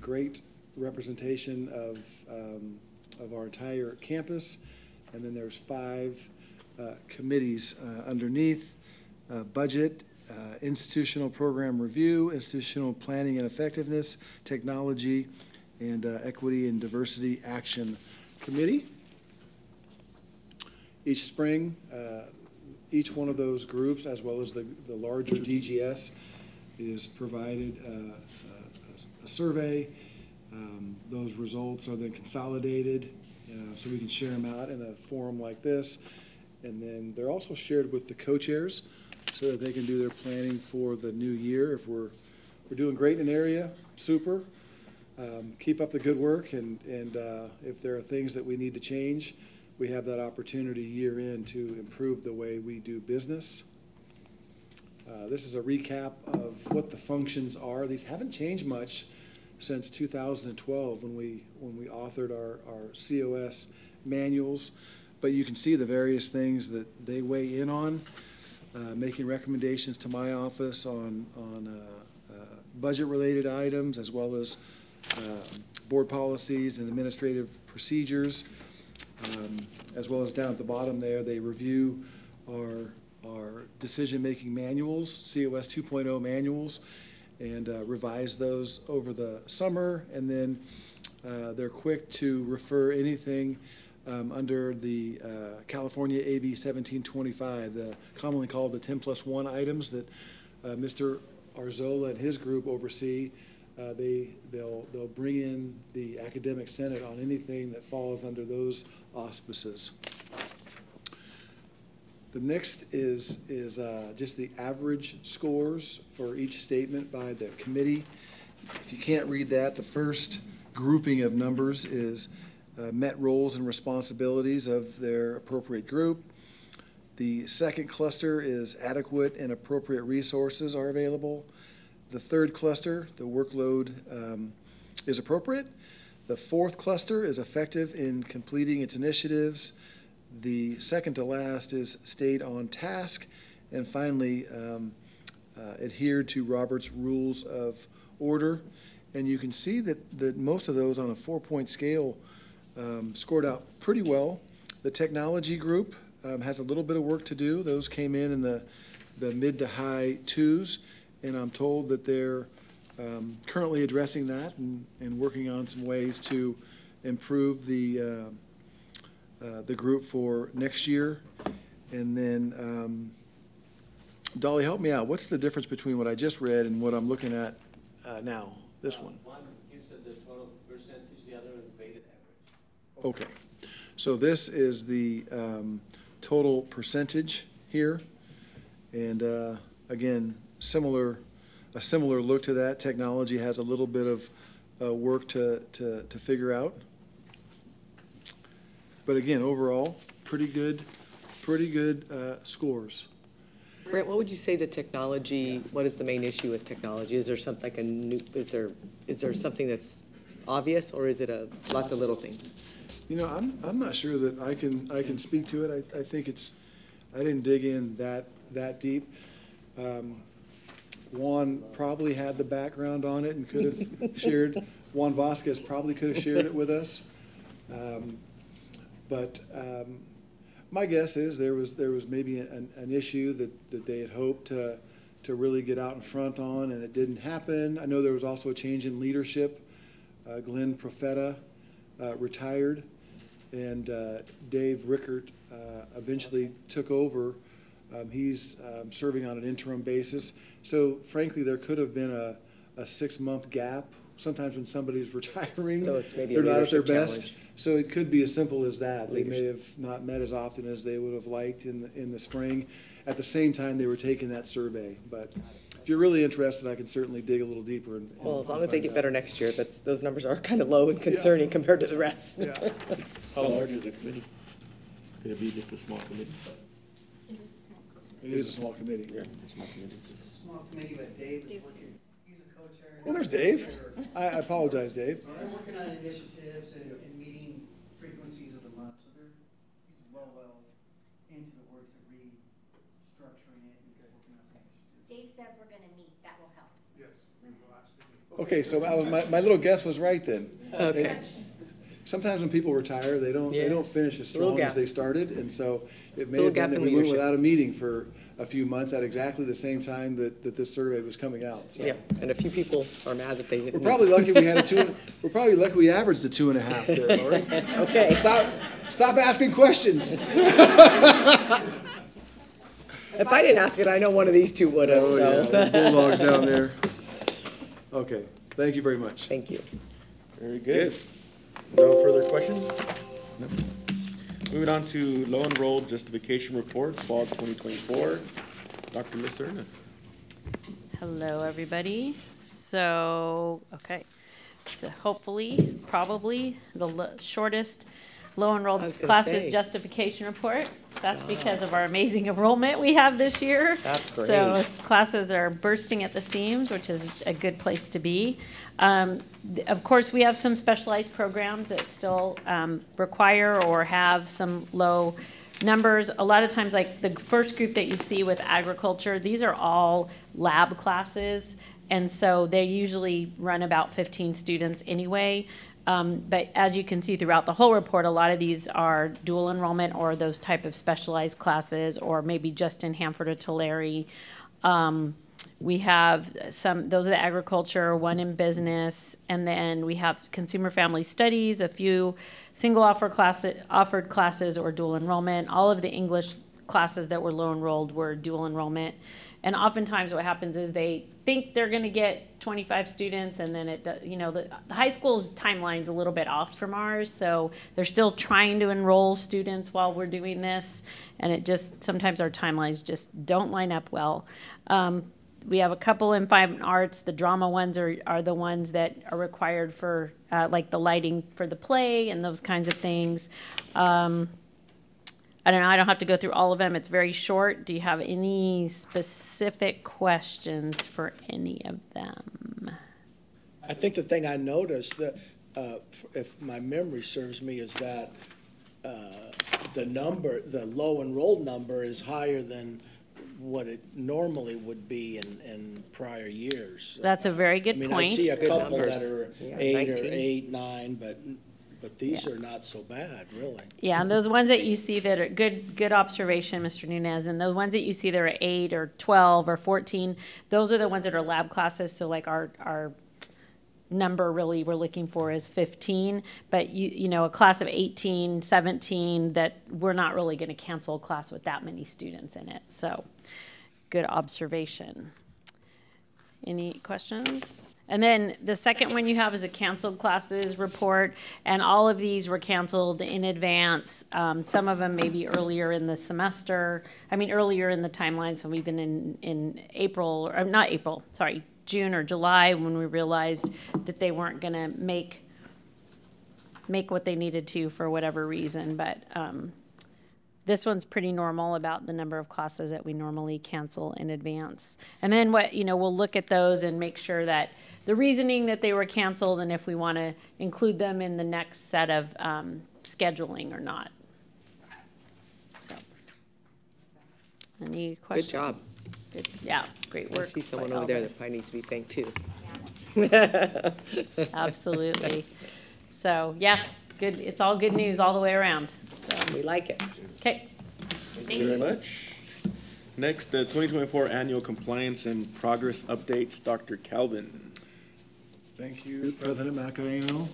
great representation of our entire campus. And then there's 5 committees underneath: budget, institutional program review, institutional planning and effectiveness, technology, and equity and diversity action committee. Each spring, each one of those groups, as well as the larger DGS, is provided a survey. Those results are then consolidated so we can share them out in a forum like this. And then they're also shared with the co-chairs so that they can do their planning for the new year. If we're doing great in an area, super. Keep up the good work, and if there are things that we need to change, we have that opportunity year in to improve the way we do business. This is a recap of what the functions are. These haven't changed much since 2012 when we authored our COS manuals, but you can see the various things that they weigh in on, making recommendations to my office on budget-related items as well as board policies and administrative procedures, as well as down at the bottom there, they review our decision-making manuals, COS 2.0 manuals, and revise those over the summer. And then they're quick to refer anything under the California AB 1725, commonly called the 10+1 items that Mr. Arzola and his group oversee. They'll bring in the academic senate on anything that falls under those auspices. The next is just the average scores for each statement by the committee. If you can't read that, the first grouping of numbers is met roles and responsibilities of their appropriate group. The second cluster is adequate and appropriate resources are available. The third cluster, the workload is appropriate. The fourth cluster is effective in completing its initiatives. The second to last is stayed on task. And finally, adhered to Robert's Rules of Order. And you can see that most of those on a 4-point scale scored out pretty well. The technology group has a little bit of work to do. Those came in the mid to high 2s, and I'm told that they're currently addressing that and working on some ways to improve the group for next year. And then, Dolly, help me out. What's the difference between what I just read and what I'm looking at now? This one. One gives the total percentage, the other is weighted average. Okay. So this is the total percentage here. And again, a similar look to that. Technology has a little bit of work to figure out. But again, overall, pretty good scores. Brent, what would you say the technology, what is the main issue with technology? Is there something like a new, is there something that's obvious, or is it lots of little things? You know, I'm not sure that I can speak to it. I think I didn't dig in that deep. Juan probably had the background on it and could have shared. Juan Vasquez probably could have shared it with us. But my guess is there was maybe an issue that they had hoped to really get out in front on, and it didn't happen. I know there was also a change in leadership. Glenn Profeta retired, and Dave Rickert eventually took over. He's serving on an interim basis. So frankly, there could have been a 6-month gap. Sometimes when somebody's retiring, So it's maybe they're a not at their leadership best. challenge. So it could be as simple as that. They may have not met as often as they would have liked in the spring. At the same time, they were taking that survey. But if you're really interested, I can certainly dig a little deeper. Well, as long as they get better next year, those numbers are kind of low and concerning compared to the rest. Yeah. How large is the committee? Could it be just a small committee? It is a small committee. Yeah, a small committee. It's a small committee, but Dave is working, he's a co-chair. Well, there's Dave. I apologize, Dave. So they're working on initiatives and meeting frequencies of the month, so he's well into the works of restructuring it and working on some initiatives. Dave says we're gonna meet, that will help. Yes, we will actually. Okay, so my little guess was right then. Okay. Sometimes when people retire, they don't Yes. finish as Little strong as gap. they started, and so it may Little have been gap that in we went leadership. without a meeting for a few months at exactly the same time that this survey was coming out. So Yeah, and a few people are mad that they didn't. we're probably lucky we had we're probably lucky we averaged the 2.5 there, Lori. Okay. Stop asking questions. If I didn't ask it, I know one of these two would have, Oh, yeah, so. the bulldogs down there. Okay, thank you very much. Thank you. Very good. No further questions? No. Moving on to low enrolled justification report, fall 2024. Dr. Lucerna. Hello, everybody. So, okay. So hopefully, probably the shortest low I enrolled was gonna classes say. justification report. That's because of our amazing enrollment we have this year. That's great. So classes are bursting at the seams, which is a good place to be. Of course, we have some specialized programs that still require or have some low numbers. A lot of times, like the first group that you see with agriculture, these are all lab classes. And so they usually run about 15 students anyway. But as you can see throughout the whole report, a lot of these are dual enrollment or those type of specialized classes, or maybe just in Hanford or Tulare. We have those are the agriculture, one in business, and then we have consumer family studies, a few single offered classes or dual enrollment. All of the English classes that were low enrolled were dual enrollment. And oftentimes what happens is they think they're gonna get 25 students, and then the high school's timeline's a little bit off from ours, so they're still trying to enroll students while we're doing this, and it just, sometimes our timelines just don't line up well. We have a couple in fine arts. The drama ones are the ones that are required for, like the lighting for the play and those kinds of things. I don't know, I don't have to go through all of them. It's very short. Do you have any specific questions for any of them? I think the thing I noticed that, if my memory serves me, is that the low enrolled number is higher than what it normally would be in prior years. That's a very good point. I mean, I see a Good couple numbers. that are Yeah, 8 or 19. 8, 9, but these are not so bad, really. Yeah, and those ones that you see that are good observation, Mr. Nunez, and the ones that you see that are 8 or 12 or 14, those are the ones that are lab classes. So like our number really we're looking for is 15, but you know, a class of 18, 17, that we're not really going to cancel a class with that many students in it. So good observation. Any questions? And then the second one you have is a canceled classes report, and all of these were canceled in advance. Some of them maybe earlier in the semester, earlier in the timeline, so even in April, or not April, sorry, June or July, when we realized that they weren't gonna make what they needed to for whatever reason, but this one's pretty normal about the number of classes that we normally cancel in advance. And then we'll look at those and make sure that the reasoning that they were canceled, and if we want to include them in the next set of scheduling or not. So, any questions? Good job. Good, yeah, great I work. see someone by over there Albert. that probably needs to be thanked too. Absolutely. So, yeah, good. It's all good news all the way around. So, We like it. okay. Thank you very much. Next, the 2024 Annual Compliance and Progress Updates, Dr. Calvin. Thank you, President Macareno.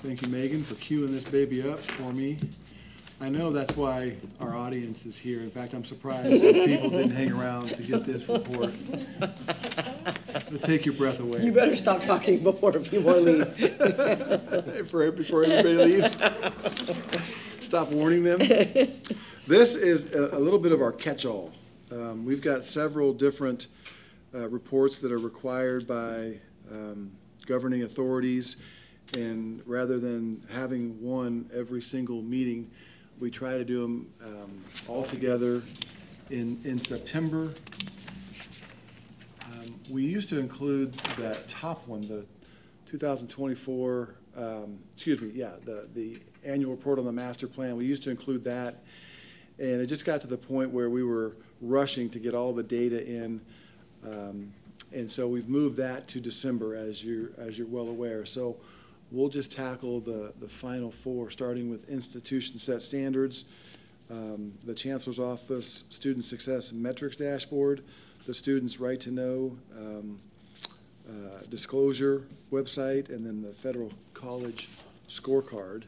Thank you, Megan, for queuing this baby up for me. I know that's why our audience is here. In fact, I'm surprised that people didn't hang around to get this report. It'll take your breath away. You better stop talking before a few more leave. Before everybody leaves. Stop warning them. This is a little bit of our catch-all. We've got several different reports that are required by governing authorities, and rather than having one every single meeting, we try to do them all together in September. We used to include that top one, the 2024, the annual report on the master plan. We used to include that, and it just got to the point where we were rushing to get all the data in, and so we've moved that to December, as you're well aware. So we'll just tackle the final four, starting with institution set standards, the Chancellor's Office Student Success Metrics Dashboard, the Students' Right to Know disclosure website, and then the Federal College Scorecard.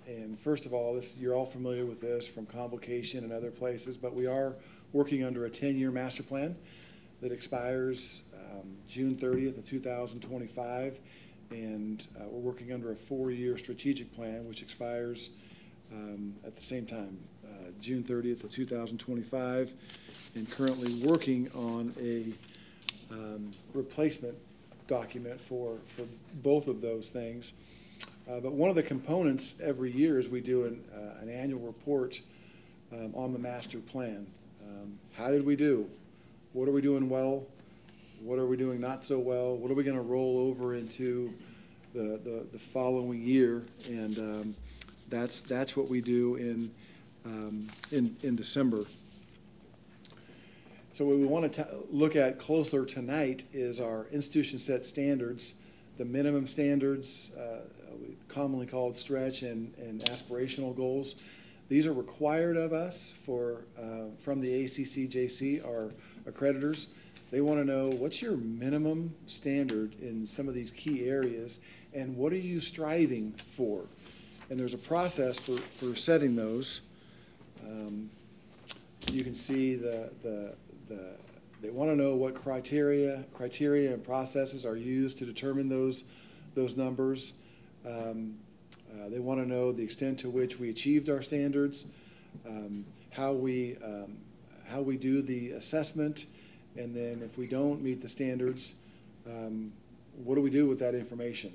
And first of all, you're all familiar with this from Convocation and other places, but we are working under a 10-year master plan that expires June 30th of 2025, and we're working under a 4-year strategic plan which expires at the same time, June 30th of 2025, and currently working on a replacement document for both of those things. But one of the components every year is we do an annual report on the master plan. How did we do? What are we doing well? What are we doing not so well? What are we going to roll over into the following year? And that's what we do in December. So what we want to look at closer tonight is our institution set standards, the minimum standards, commonly called stretch and aspirational goals. These are required of us from the ACCJC, our accreditors. They want to know, what's your minimum standard in some of these key areas, and what are you striving for? And there's a process for setting those. you can see they want to know what criteria and processes are used to determine those numbers. They want to know the extent to which we achieved our standards, how we do the assessment, and then if we don't meet the standards, what do we do with that information?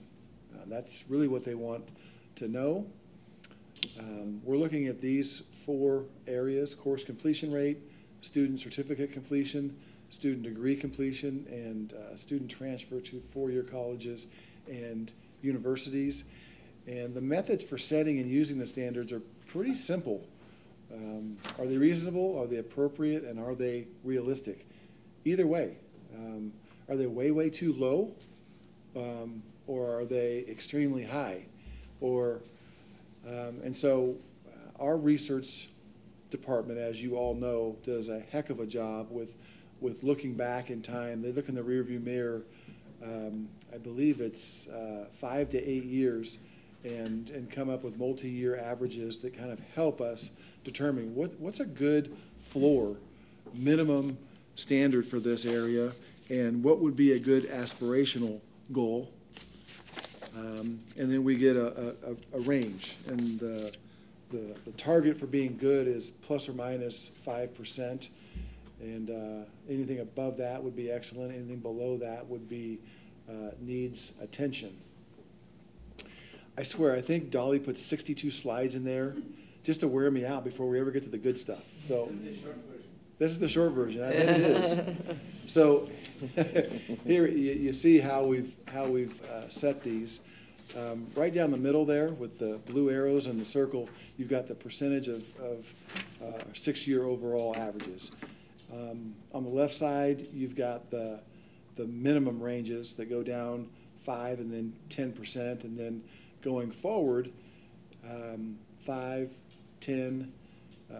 That's really what they want to know. We're looking at these 4 areas: course completion rate, student certificate completion, student degree completion, and student transfer to 4-year colleges and universities. And the methods for setting and using the standards are pretty simple. Are they reasonable? Are they appropriate? And are they realistic? Either way. Are they way too low? Or are they extremely high? And so our research department, as you all know, does a heck of a job with looking back in time. They look in the rearview mirror, I believe it's 5 to 8 years, and come up with multi-year averages that kind of help us determine what's a good floor minimum standard for this area, and what would be a good aspirational goal. And then we get a range, and the target for being good is plus or minus 5%, and anything above that would be excellent. Anything below that would be needs attention. I swear, I think Dolly put 62 slides in there just to wear me out before we ever get to the good stuff. So this is the short version. I bet it is. So here you see how we've set these. Right down the middle there with the blue arrows and the circle, you've got the percentage of 6-year overall averages. On the left side, you've got the minimum ranges that go down 5 and then 10%, and then going forward, 5, 10,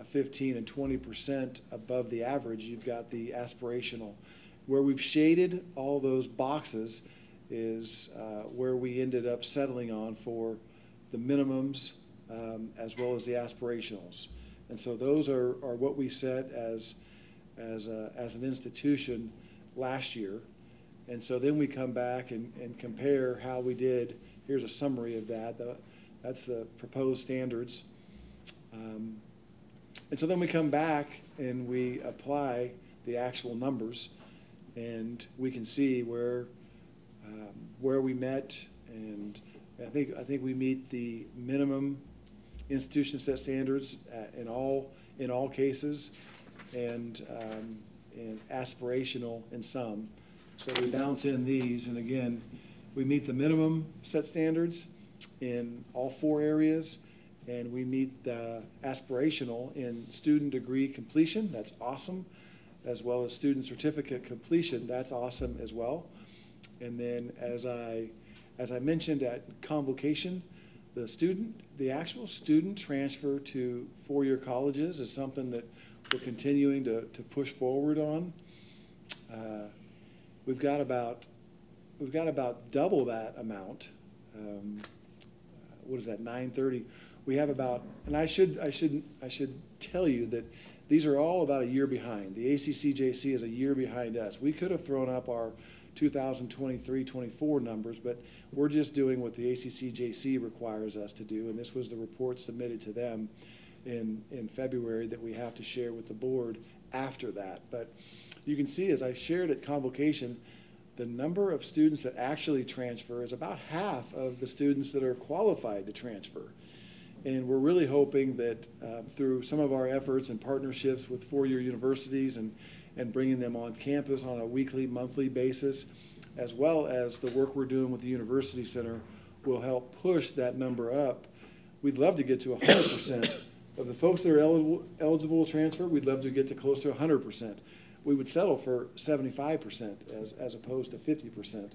15, and 20% above the average, you've got the aspirational. Where we've shaded all those boxes is where we ended up settling on for the minimums as well as the aspirationals. And so those are what we set as an institution last year. And so then we come back and compare how we did. Here's a summary of that. That's the proposed standards. And so then we come back and we apply the actual numbers, and we can see where we met, and I think we meet the minimum institution set standards in all cases, and aspirational in some. So we bounce in these, and again, we meet the minimum set standards in all 4 areas, and we meet the aspirational in student degree completion. That's awesome, as well as student certificate completion. That's awesome as well. And then as I mentioned at convocation, the actual student transfer to 4-year colleges is something that we're continuing to push forward on. We've got about double that amount. What is that? 930. We have about, and I should tell you that these are all about a year behind. The ACCJC is a year behind us. We could have thrown up our 2023-24 numbers, but we're just doing what the ACCJC requires us to do, and this was the report submitted to them in February that we have to share with the board after that. But you can see, as I shared at convocation, the number of students that actually transfer is about half of the students that are qualified to transfer. And we're really hoping that through some of our efforts and partnerships with 4-year universities and bringing them on campus on a weekly, monthly basis, as well as the work we're doing with the University Center, will help push that number up. We'd love to get to 100%. Of the folks that are eligible to transfer, we'd love to get to close to 100%. We would settle for 75% as opposed to 50%.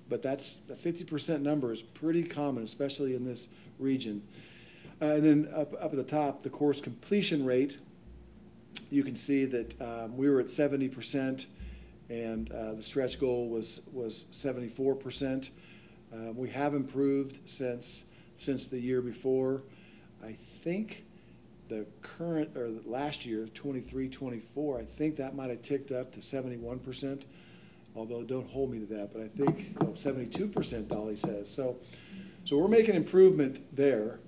But that's the 50% number is pretty common, especially in this region. And then up at the top, the course completion rate, you can see that we were at 70%, and the stretch goal was 74%. We have improved since the year before. I think the current, or the last year, 23-24, I think that might have ticked up to 71%, although don't hold me to that, but I think 72%, Dolly says. So we're making improvement there,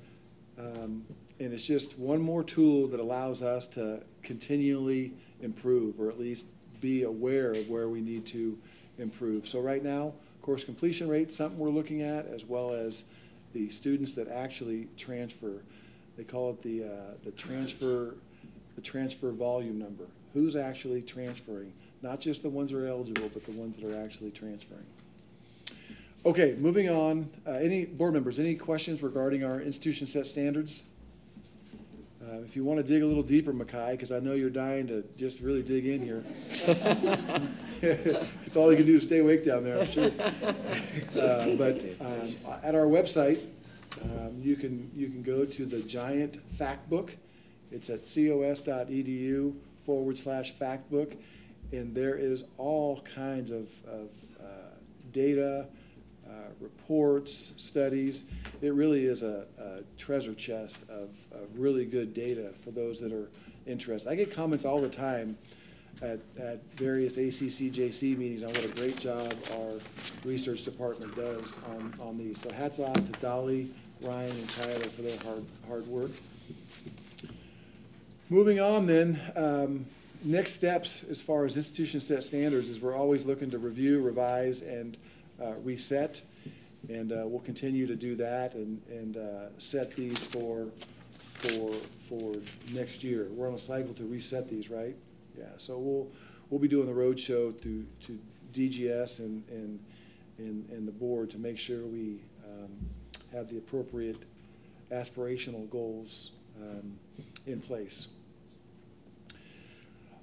and it's just one more tool that allows us to continually improve, or at least be aware of where we need to improve. So right now, course completion rate, something we're looking at, as well as the students that actually transfer. They call it the transfer volume number. Who's actually transferring? Not just the ones that are eligible, but the ones that are actually transferring. Okay, moving on. Any board members, any questions regarding our institution set standards? If you want to dig a little deeper, Makai, because I know you're dying to just really dig in here. It's all you can do to stay awake down there, I'm sure. But at our website, you can go to the giant fact book. It's at cos.edu/factbook, and there is all kinds of data, reports, studies. It really is a treasure chest of really good data for those that are interested. I get comments all the time at various ACCJC meetings on what a great job our research department does on these. So hats off to Dolly, Ryan, and Tyler for their hard work. Moving on then, next steps as far as institution set standards is we're always looking to review, revise, and reset. And we'll continue to do that and set these for next year. We're on a cycle to reset these, right? Yeah. So we'll be doing the road show to DGS and the board to make sure we have the appropriate aspirational goals in place.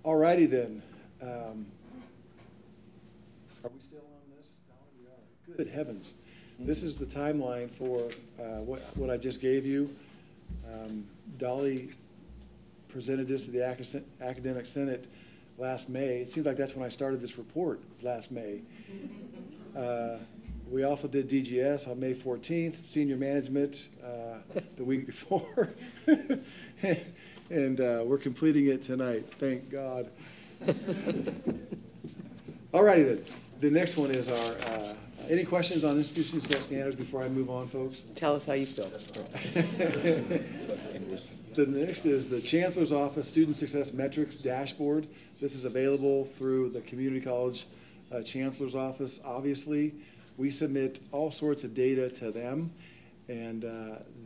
All righty then. Are we still on this? We are. Good heavens. This is the timeline for what I just gave you. Dolly presented this to the Academic Senate last May. It seems like that's when I started this report, last May. We also did DGS on May 14th, senior management the week before. And we're completing it tonight, thank God. All righty then. The next one is our, any questions on institution set standards before I move on, folks? Tell us how you feel. The next is the Chancellor's Office Student Success Metrics Dashboard. This is available through the Community College Chancellor's Office. Obviously, we submit all sorts of data to them, and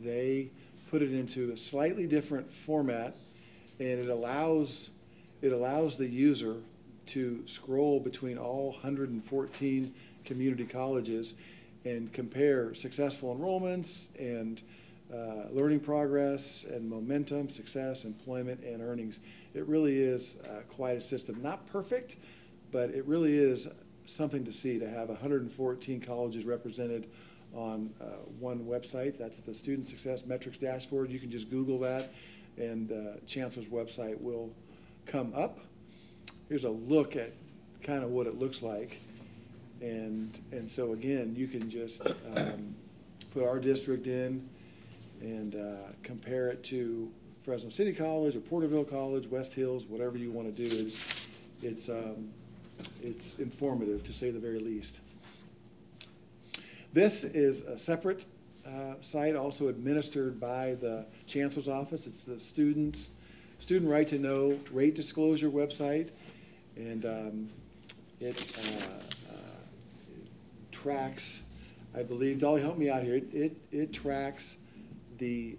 they put it into a slightly different format, and it allows the user to scroll between all 114 community colleges and compare successful enrollments and learning progress and momentum, success, employment, and earnings. It really is quite a system. Not perfect, but it really is something to see, to have 114 colleges represented on one website. That's the Student Success Metrics Dashboard. You can just Google that, and Chancellor's website will come up. Here's a look at kind of what it looks like. And so again, you can just put our district in and compare it to Fresno City College or Porterville College, West Hills, whatever you want to do. It's informative, to say the very least. This is a separate site, also administered by the Chancellor's Office. It's the Student Right to Know Rate Disclosure website, and it tracks, I believe, Dolly, help me out here. It tracks the,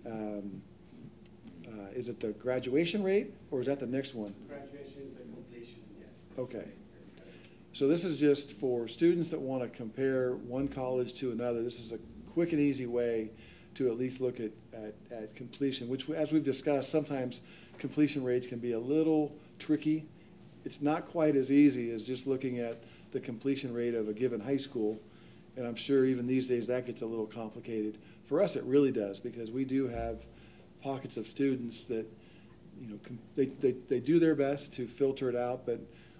is it the graduation rate, or is that the next one? Graduation is a completion, yes. Okay. So this is just for students that want to compare one college to another. This is a quick and easy way to at least look at completion, which, as we've discussed, sometimes completion rates can be a little tricky. It's not quite as easy as just looking at the completion rate of a given high school, and I'm sure even these days that gets a little complicated. For us, it really does, because we do have pockets of students that, you know, they do their best to filter it out, but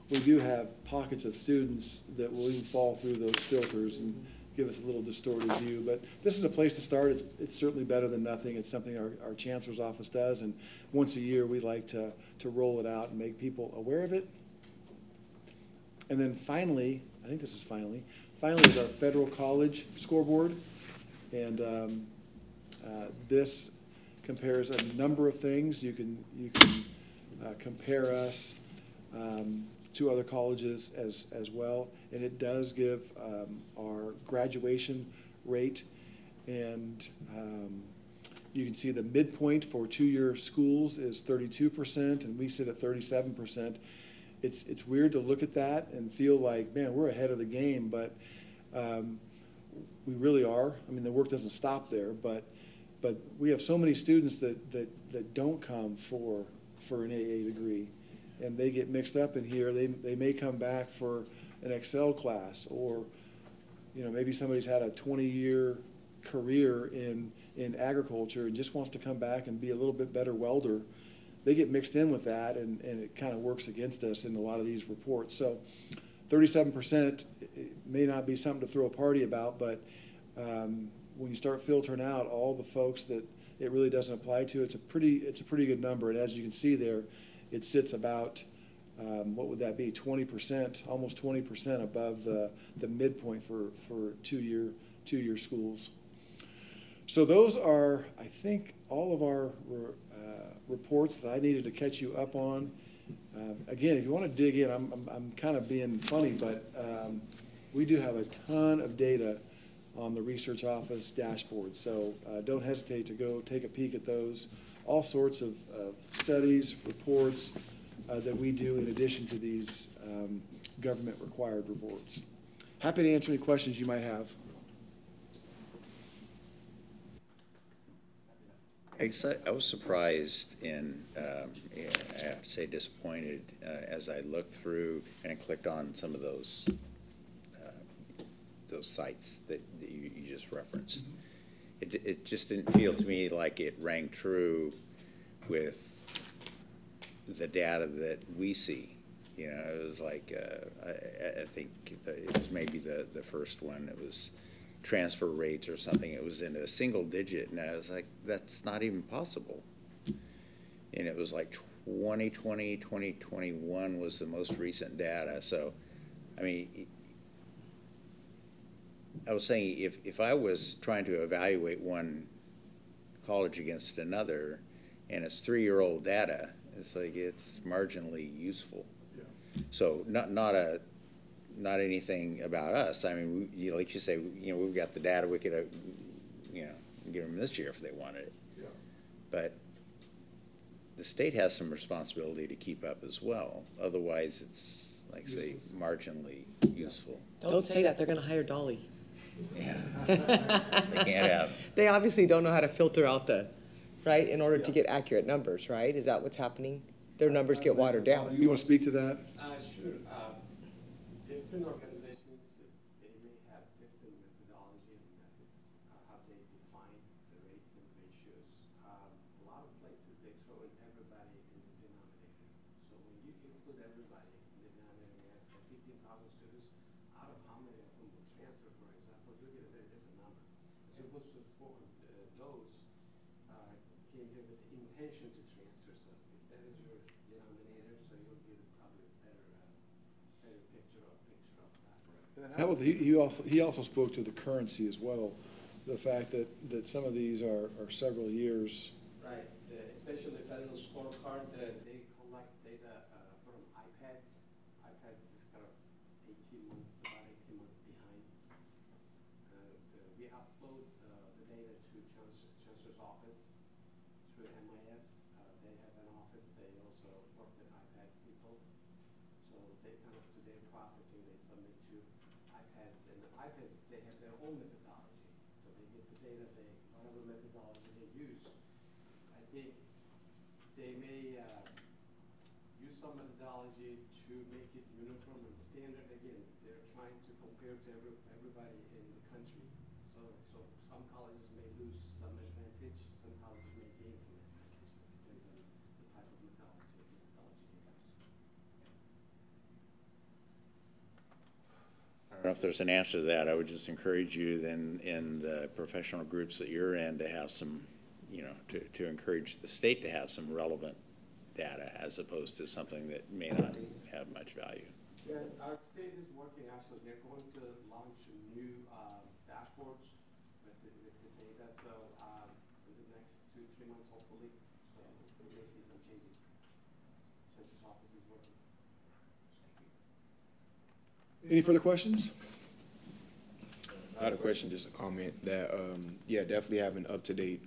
we do have pockets of students that will even fall through those filters and give us a little distorted view. But this is a place to start. It's certainly better than nothing. It's something our chancellor's office does, and once a year we like to roll it out and make people aware of it. And then finally, I think this is finally is our federal college scoreboard. And this compares a number of things. You can compare us to other colleges as well, and it does give our graduation rate, and you can see the midpoint for two-year schools is 32%, and we sit at 37%. It's weird to look at that and feel like, man, we're ahead of the game, but we really are. I mean, the work doesn't stop there, but we have so many students that don't come for an AA degree, and they get mixed up in here. They may come back for an Excel class, or maybe somebody's had a 20-year career in agriculture and just wants to come back and be a little bit better welder. They get mixed in with that, and it kind of works against us in a lot of these reports. So 37% may not be something to throw a party about, but when you start filtering out all the folks that it really doesn't apply to, it's a pretty good number. And as you can see there, it sits about, what would that be, 20%, almost 20% above the midpoint for two-year schools. So those are, I think, all of our reports that I needed to catch you up on. Again, if you want to dig in, I'm kind of being funny, but we do have a ton of data on the research office dashboard. So don't hesitate to go take a peek at those. All sorts of studies, reports that we do in addition to these government required reports. Happy to answer any questions you might have. I was surprised and I have to say disappointed as I looked through and clicked on some of those sites that you just referenced. It just didn't feel to me like it rang true with the data that we see. It was like, I think it was maybe the first one. It was transfer rates or something. It was in a single digit, and I was like, that's not even possible. And it was like 2020, 2021 was the most recent data. So, I mean, I was saying if I was trying to evaluate one college against another, and it's 3-year-old data, it's like it's marginally useful. Yeah. So not anything about us. I mean, like you say, we've got the data. We could, give them this year if they wanted it. Yeah. But the state has some responsibility to keep up as well. Otherwise, it's like say marginally useful. Don't say that. They're going to hire Dolly. Yeah. They can't have. They obviously don't know how to filter out right, in order to get accurate numbers, right? Is that what's happening? Their numbers get watered down. You want to speak to that? Sure. Different organizations, they may have different methodology and methods, how they define the rates and ratios. A lot of places, they throw in everybody in the denominator. So when you include everybody in the denominator, say 15,000 students, out of how many of them will transfer, for example, you get a very different number. As opposed to those came here with the intention to transfer. So if that is your denominator, so you'll get probably a better picture of that. He also spoke to the currency as well, the fact that some of these are several years. Right, especially the federal scorecard, they collect data from iPads. iPads is kind of 18 months, about 18 months behind. We upload the data to Chancellor's office through MIS. They have an office. They also work with iPads people. So they kind of do their processing. They submit to iPads. And the iPads, they have their own methodology. So they get the data, whatever methodology they use. I think they may use some methodology to make it uniform and standard. Again, they're trying to compare to everybody in the country. So some colleges may lose some advantage, some colleges may gain some advantage. It depends on the type of methodology they use. don't know if there's an answer to that. I would just encourage you then in the professional groups that you're in to have some, you know, to encourage the state to have some relevant data as opposed to something that may not have much value. Yeah, our state is working actually. They're going to launch new dashboards with the data. So in the next 2-3 months, hopefully, we may see some changes. Census office is working. Any further questions? Not a question, just a comment that, yeah, definitely having up-to-date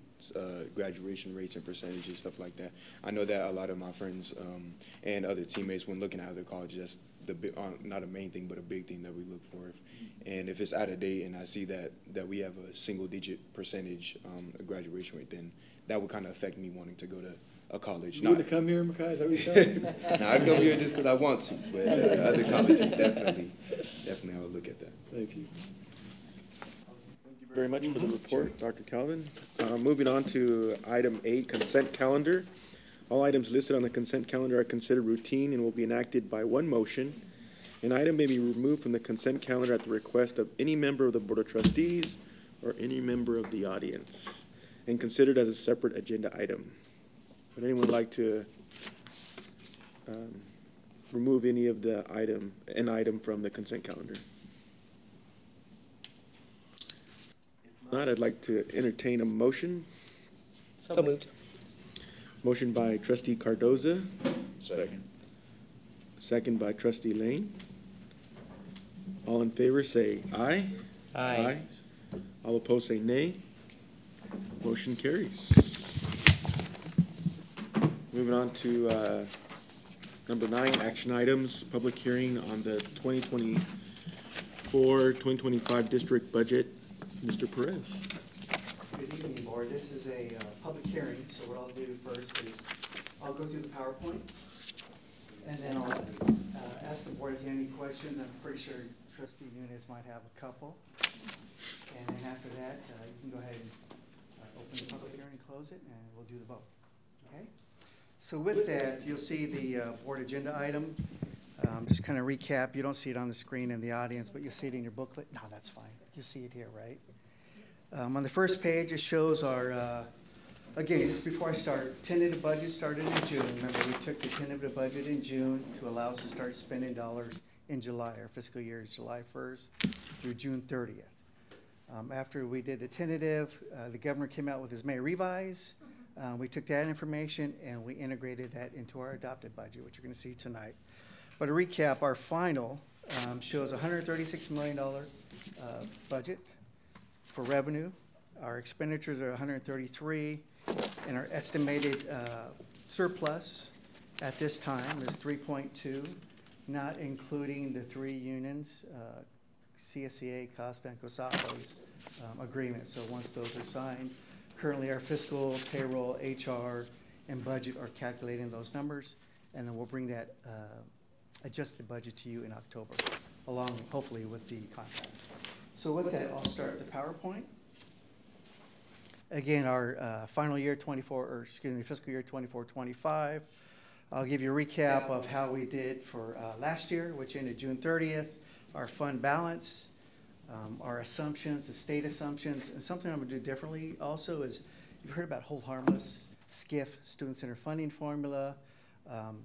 graduation rates and percentages, stuff like that. I know that a lot of my friends and other teammates, when looking at other colleges, that's the not a main thing, but a big thing that we look for. And if it's out of date and I see that we have a single-digit percentage graduation rate, then that would kind of affect me wanting to go to a college. You want to come here, Makai? Is that what you're saying? No, I come here just because I want to, but other colleges definitely I would look at that. Thank you. Thank you very much for the report, Dr. Calvin. Moving on to item 8, consent calendar. All items listed on the consent calendar are considered routine and will be enacted by one motion. An item may be removed from the consent calendar at the request of any member of the Board of Trustees or any member of the audience and considered as a separate agenda item. Would anyone like to remove any of the an item from the consent calendar? If not, I'd like to entertain a motion. So moved. Motion by Trustee Cardoza. Second. Second by Trustee Lane. All in favor say aye. Aye. All opposed say nay. Motion carries. Moving on to number 9, action items, public hearing on the 2024-2025 district budget. Mr. Perez. Good evening, Board. This is a public hearing, so what I'll do first is I'll go through the PowerPoint, and then I'll ask the Board if you have any questions. I'm pretty sure Trustee Nunes might have a couple. And then after that, you can go ahead and open the public hearing and close it, and we'll do the vote. Okay? So with that, you'll see the Board agenda item. Just kind of recap. You don't see it on the screen in the audience, but you'll see it in your booklet. No, that's fine. You'll see it here, right? On the first page, it shows our, again, just before I start, tentative budget started in June. Remember, we took the tentative budget in June to allow us to start spending dollars in July. Our fiscal year is July 1st through June 30th. After we did the tentative, the governor came out with his May revise. We took that information and we integrated that into our adopted budget, which you're going to see tonight. But to recap, our final shows a $136 million budget for revenue. Our expenditures are 133, and our estimated surplus at this time is 3.2, not including the 3 unions, CSCA, Costa, and COSAPO's agreement. So once those are signed, currently our fiscal, payroll, HR, and budget are calculating those numbers, and then we'll bring that adjusted budget to you in October, along hopefully with the contracts. So with that, I'll start the PowerPoint. Again, our final year fiscal year 24-25. I'll give you a recap of how we did for last year, which ended June 30th, our fund balance, our assumptions, the state assumptions, and something I'm going to do differently also is, you've heard about hold harmless, SCIF, Student Center Funding Formula,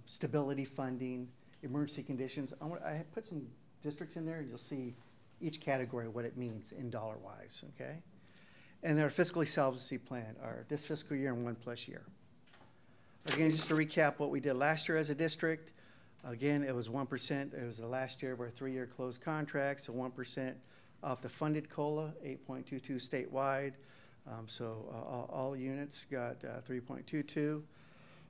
stability funding, emergency conditions. I have put some districts in there, and you'll see each category what it means in dollar-wise, okay? And then our fiscally solvency plan, this fiscal year and 1+ year. Again, just to recap what we did last year as a district. Again, it was 1%. It was the last year of our 3-year closed contracts, so 1% off the funded COLA, 8.22 statewide. So all units got 3.22.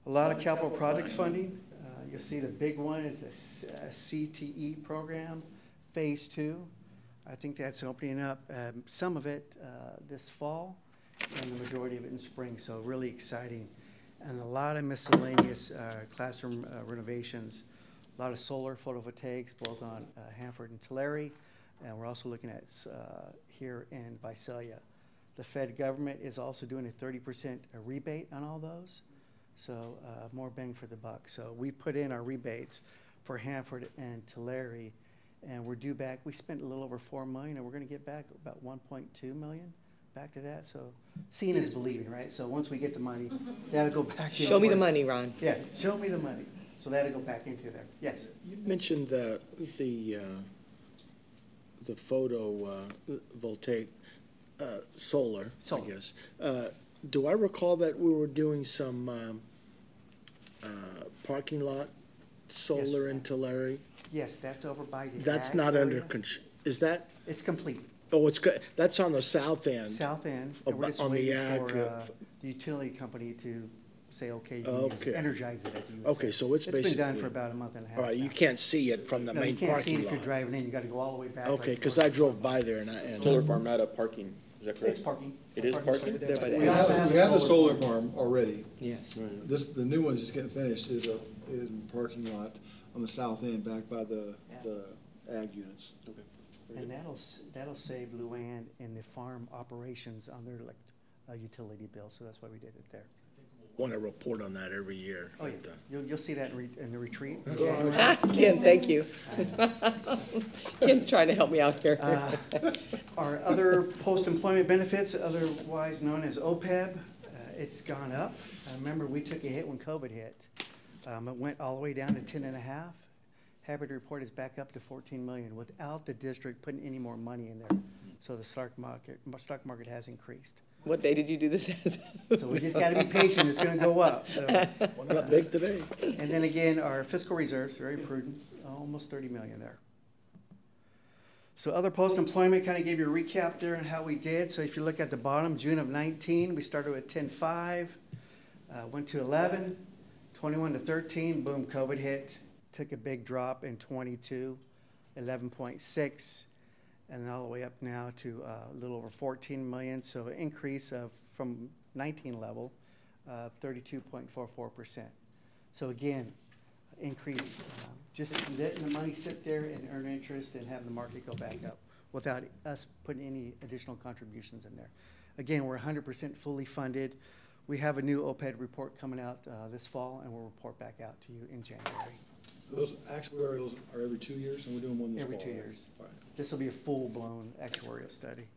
A lot of capital projects funding. You'll see the big one is the CTE program, phase 2. I think that's opening up some of it this fall and the majority of it in spring, so really exciting. And a lot of miscellaneous classroom renovations, a lot of solar photovoltaics, both on Hanford and Tulare, and we're also looking at here in Visalia. The Fed government is also doing a 30% rebate on all those, so more bang for the buck. So we put in our rebates for Hanford and Tulare, And we're due back, we spent a little over 4 million, and we're gonna get back about 1.2 million back to that. So seeing is believing, right? So once we get the money, that'll go back in. Show me the towards- money, Ron. Yeah, show me the money. So that'll go back into there. Yes. You mentioned the photovoltaic solar, I Solar. guess. Do I recall that we were doing some parking lot solar in Tulare? Yes, that's over by the. That's ag not under, area. is that? It's complete. Oh, it's good. That's on the south end. South end, Oh, and we're just on the waiting ag, for the utility company to say, okay, you can use Okay. it, energize it, as you would say. Okay, so it's It's been done basically- for about a month and a half All right, you now. can't see it from the No, you main can't see it parking if you're lot. driving in, you gotta go all the way back. Okay, like because I drove by there and Solar farm, not a parking, is that correct? It's parking. It is parking? There by the We have the solar farm already. Yes. The new one is getting finished, is a parking lot on the south end, back by the ag units. Okay. And that'll save Luann in the farm operations on their utility bill, so that's why we did it there. Want to report on that every year. Oh, yeah, you'll see that in the retreat. Ken, thank you. Ken's trying to help me out here. Our other post-employment benefits, otherwise known as OPEB, it's gone up. Remember, we took a hit when COVID hit. It went all the way down to 10.5. Happy to report it's back up to 14 million without the district putting any more money in there. So the stock market has increased. What day did you do this as? So we just gotta be patient, it's gonna go up, so. Went up big today. And then again, our fiscal reserves, very prudent, almost 30 million there. So other post-employment, kind of gave you a recap there on how we did. So if you look at the bottom, June of 19, we started with 10.5, went to 11, 21 to 13, boom, COVID hit. Took a big drop in 22, 11.6, and all the way up now to a little over 14 million. So an increase of from 19 level, 32.44%. So again, increase, just letting the money sit there and earn interest and have the market go back up without us putting any additional contributions in there. Again, we're 100% fully funded. We have a new OPED report coming out this fall, and we'll report back out to you in January. Those actuarials are every 2 years, and we're doing one this fall. Every 2 years. All right. This will be a full-blown actuarial study.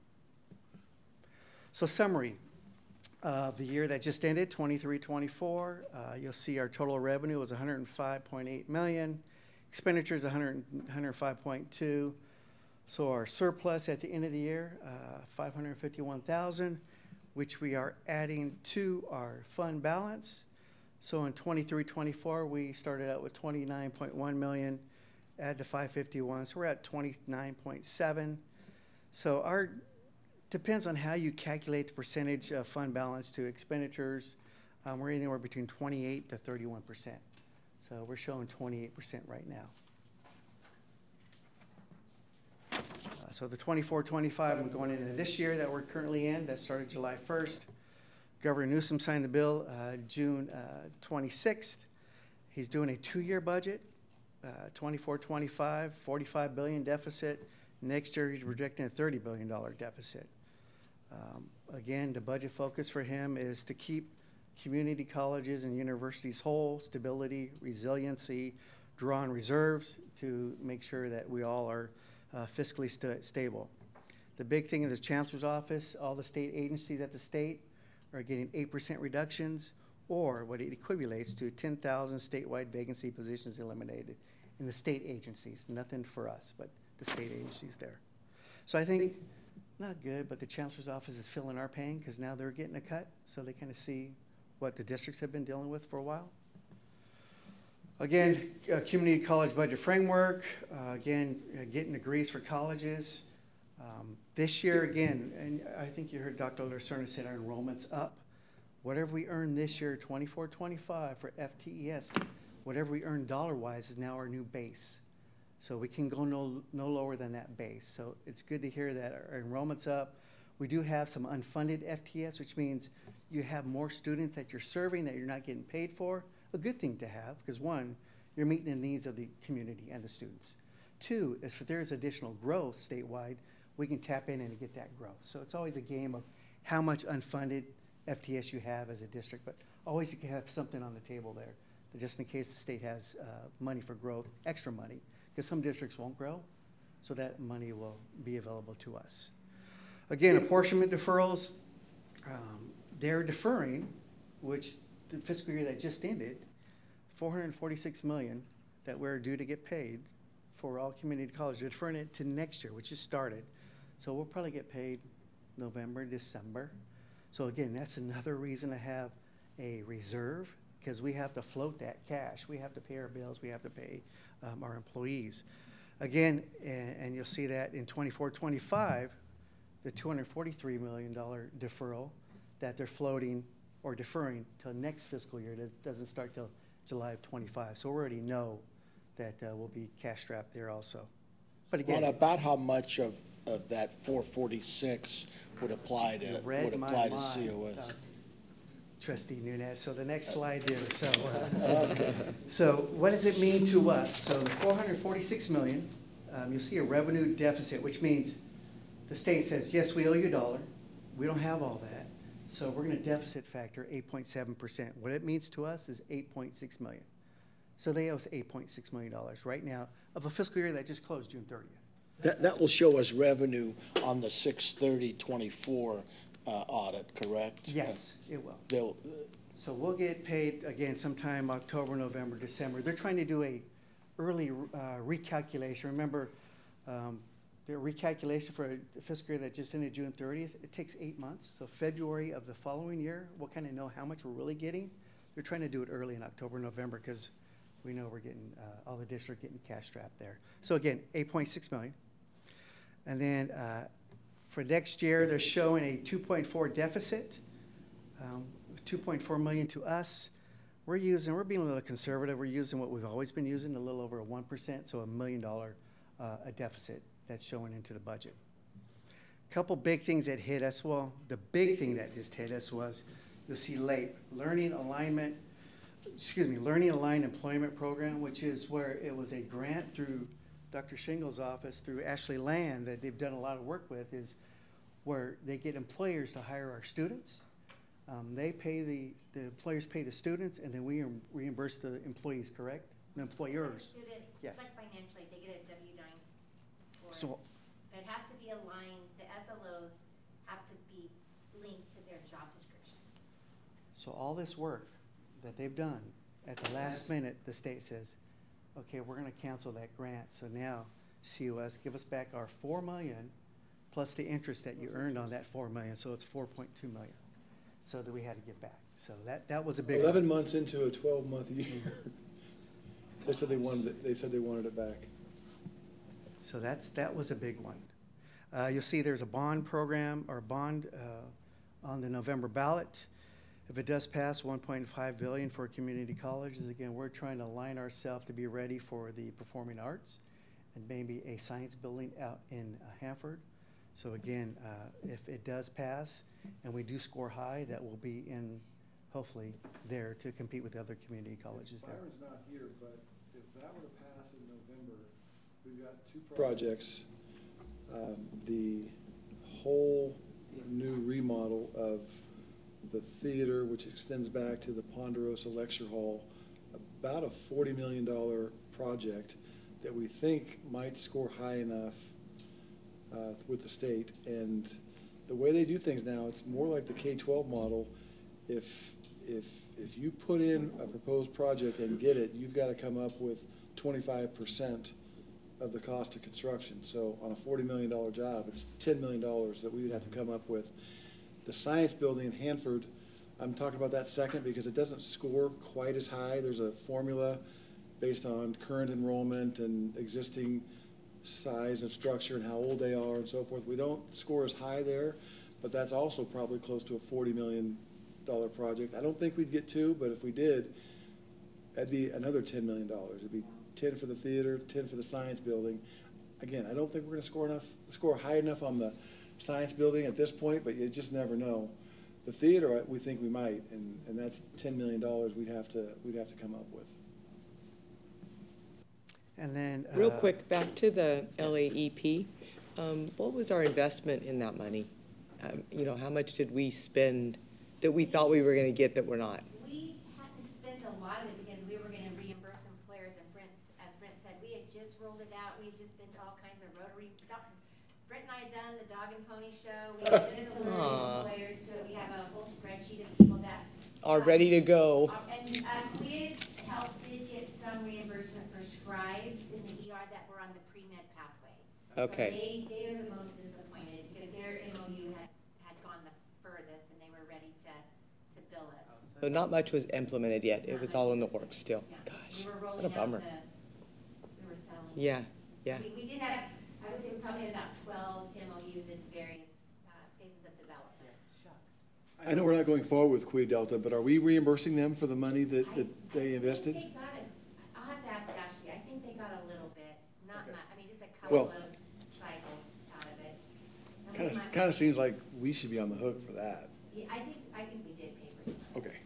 So summary, the year that just ended, 23-24, you'll see our total revenue was 105.8 million, expenditures 105.2. So our surplus at the end of the year, 551,000, which we are adding to our fund balance. So in 23-24, we started out with 29.1 million, add the 551, so we're at 29.7. So our, depends on how you calculate the percentage of fund balance to expenditures. We're anywhere between 28 to 31%. So we're showing 28% right now. So the 24-25, we're going into this year that we're currently in, that started July 1st. Governor Newsom signed the bill June 26th. He's doing a 2-year budget, 24-25, 45 billion deficit. Next year, he's projecting a $30 billion deficit. Again, the budget focus for him is to keep community colleges and universities whole, stability, resiliency, draw on reserves to make sure that we all are fiscally stable. The big thing in this chancellor's office, all the state agencies at the state are getting 8% reductions, or what it equivalates to 10,000 statewide vacancy positions eliminated in the state agencies. Nothing for us, but the state agencies there. So I think, not good, but the chancellor's office is feeling our pain because now they're getting a cut, so they kind of see what the districts have been dealing with for a while. Again, community college budget framework, getting degrees for colleges. This year, again, and I think you heard Dr. Lacerna said our enrollment's up. Whatever we earn this year, 24-25 for FTES, whatever we earn dollar-wise is now our new base. So we can go no lower than that base. So it's good to hear that our enrollment's up. We do have some unfunded FTS, which means you have more students that you're serving that you're not getting paid for. A good thing to have, because one, you're meeting the needs of the community and the students. Two, if there's additional growth statewide, we can tap in and get that growth. So it's always a game of how much unfunded FTS you have as a district, but always you can have something on the table there, just in case the state has money for growth, extra money, because some districts won't grow, So that money will be available to us. Again, apportionment deferrals, they're deferring, which the fiscal year that just ended, $446 million that we're due to get paid for all community colleges. They're deferring it to next year, which just started. So we'll probably get paid November, December. So again, that's another reason to have a reserve, because we have to float that cash. We have to pay our bills. We have to pay our employees. Again, and you'll see that in 24-25, the $243 million deferral that they're floating or deferring till next fiscal year. That doesn't start till July of 25. So we already know that we'll be cash strapped there also. But again, Well, about how much of that 446 would apply to, COS? Trustee Nunez. So the next slide there. So what does it mean to us? So the $446 million, you'll see a revenue deficit, which means the state says, yes, we owe you $1. We don't have all that. So we're going to deficit factor 8.7%. What it means to us is $8.6 million. So they owe us $8.6 million right now of a fiscal year that just closed June 30th. That will show us revenue on the 6/30/24 audit, correct? Yes, it will. So we'll get paid again sometime October, November, December. They're trying to do a early recalculation. Remember, the recalculation for a fiscal year that just ended June 30th, it takes 8 months. So February of the following year, we'll kind of know how much we're really getting. They're trying to do it early in October, November, because we know we're getting, all the districts getting cash strapped there. So again, $8.6 million. And then for next year, they're showing a 2.4 deficit, 2.4 million to us. We're being a little conservative. We're using what we've always been using, a little over a 1%, so $1 million a deficit that's showing into the budget. A couple big things that hit us. Well, the big thing that just hit us was, you'll see LAPE, Learning Aligned Employment Program, which is where it was a grant through Dr. Shingle's office, through Ashley Land, that they've done a lot of work with, is where they get employers to hire our students. They pay the employers pay the students, and then we reimburse the employees, correct? The employers. Student, yes. It's like financially, they get a W-9 for it. So, but it has to be aligned, the SLOs have to be linked to their job description. so all this work that they've done, at the last minute, the state says, okay, we're gonna cancel that grant. So now, COS, give us back our $4 million plus the interest that you earned on that $4 million. So it's $4.2 million. So that we had to give back. So that was a big 11 months into a 12-month year. They said they wanted it back. So that was a big one. You'll see there's a bond program or bond on the November ballot. If it does pass, $1.5 billion for community colleges. Again, we're trying to align ourselves to be ready for the performing arts and maybe a science building out in Hanford. So again, if it does pass and we do score high, that will be in, hopefully, there to compete with the other community colleges there. Byron's not here, but if that were to pass in November, we've got two projects. The whole new remodel of the theater, which extends back to the Ponderosa Lecture Hall, about a $40 million project that we think might score high enough with the state. And the way they do things now, it's more like the K-12 model. If you put in a proposed project and get it, you've got to come up with 25% of the cost of construction. So on a $40 million job, it's $10 million that we would have to come up with. The science building in Hanford, I'm talking about that second because it doesn't score quite as high. There's a formula based on current enrollment and existing size and structure and how old they are and so forth. We don't score as high there, but that's also probably close to a $40 million project. I don't think we'd get two, but if we did, that'd be another $10 million. It'd be 10 for the theater, 10 for the science building. Again, I don't think we're going to score high enough on the science building at this point, but you just never know. The theater, we think we might, and that's $10 million we'd have to come up with. And then real quick, back to the LAEP. What was our investment in that money? How much did we spend that we thought we were going to get that we're not? We hadn't spent a lot of it because we were going to reimburse employers, and as Brent said, we had just rolled it out. We've just been to all kinds of Rotary. Brett and I have done the dog and pony show. We just alerted employers to it. We have a whole spreadsheet of people that Are ready to go. and we did get some reimbursement for scribes in the ER that were on the pre-med pathway. Okay. So they are the most disappointed because their MOU had gone the furthest and they were ready to bill us. So not much was implemented yet. It was all in the works still. Yeah. Gosh, We were what rolling a bummer. we were selling. Yeah, yeah. We did have, I would say we probably had about 12 MOUs in various phases of development. I know we're not going forward with Qui Delta, but are we reimbursing them for the money that they invested? I think they got it. I'll have to ask Ashley. I think they got a little bit, not much. I mean, just a Well- couple of cycles out of it. And we might- Kind of seems like we should be on the hook for that. Yeah, I think we did pay for some. Okay.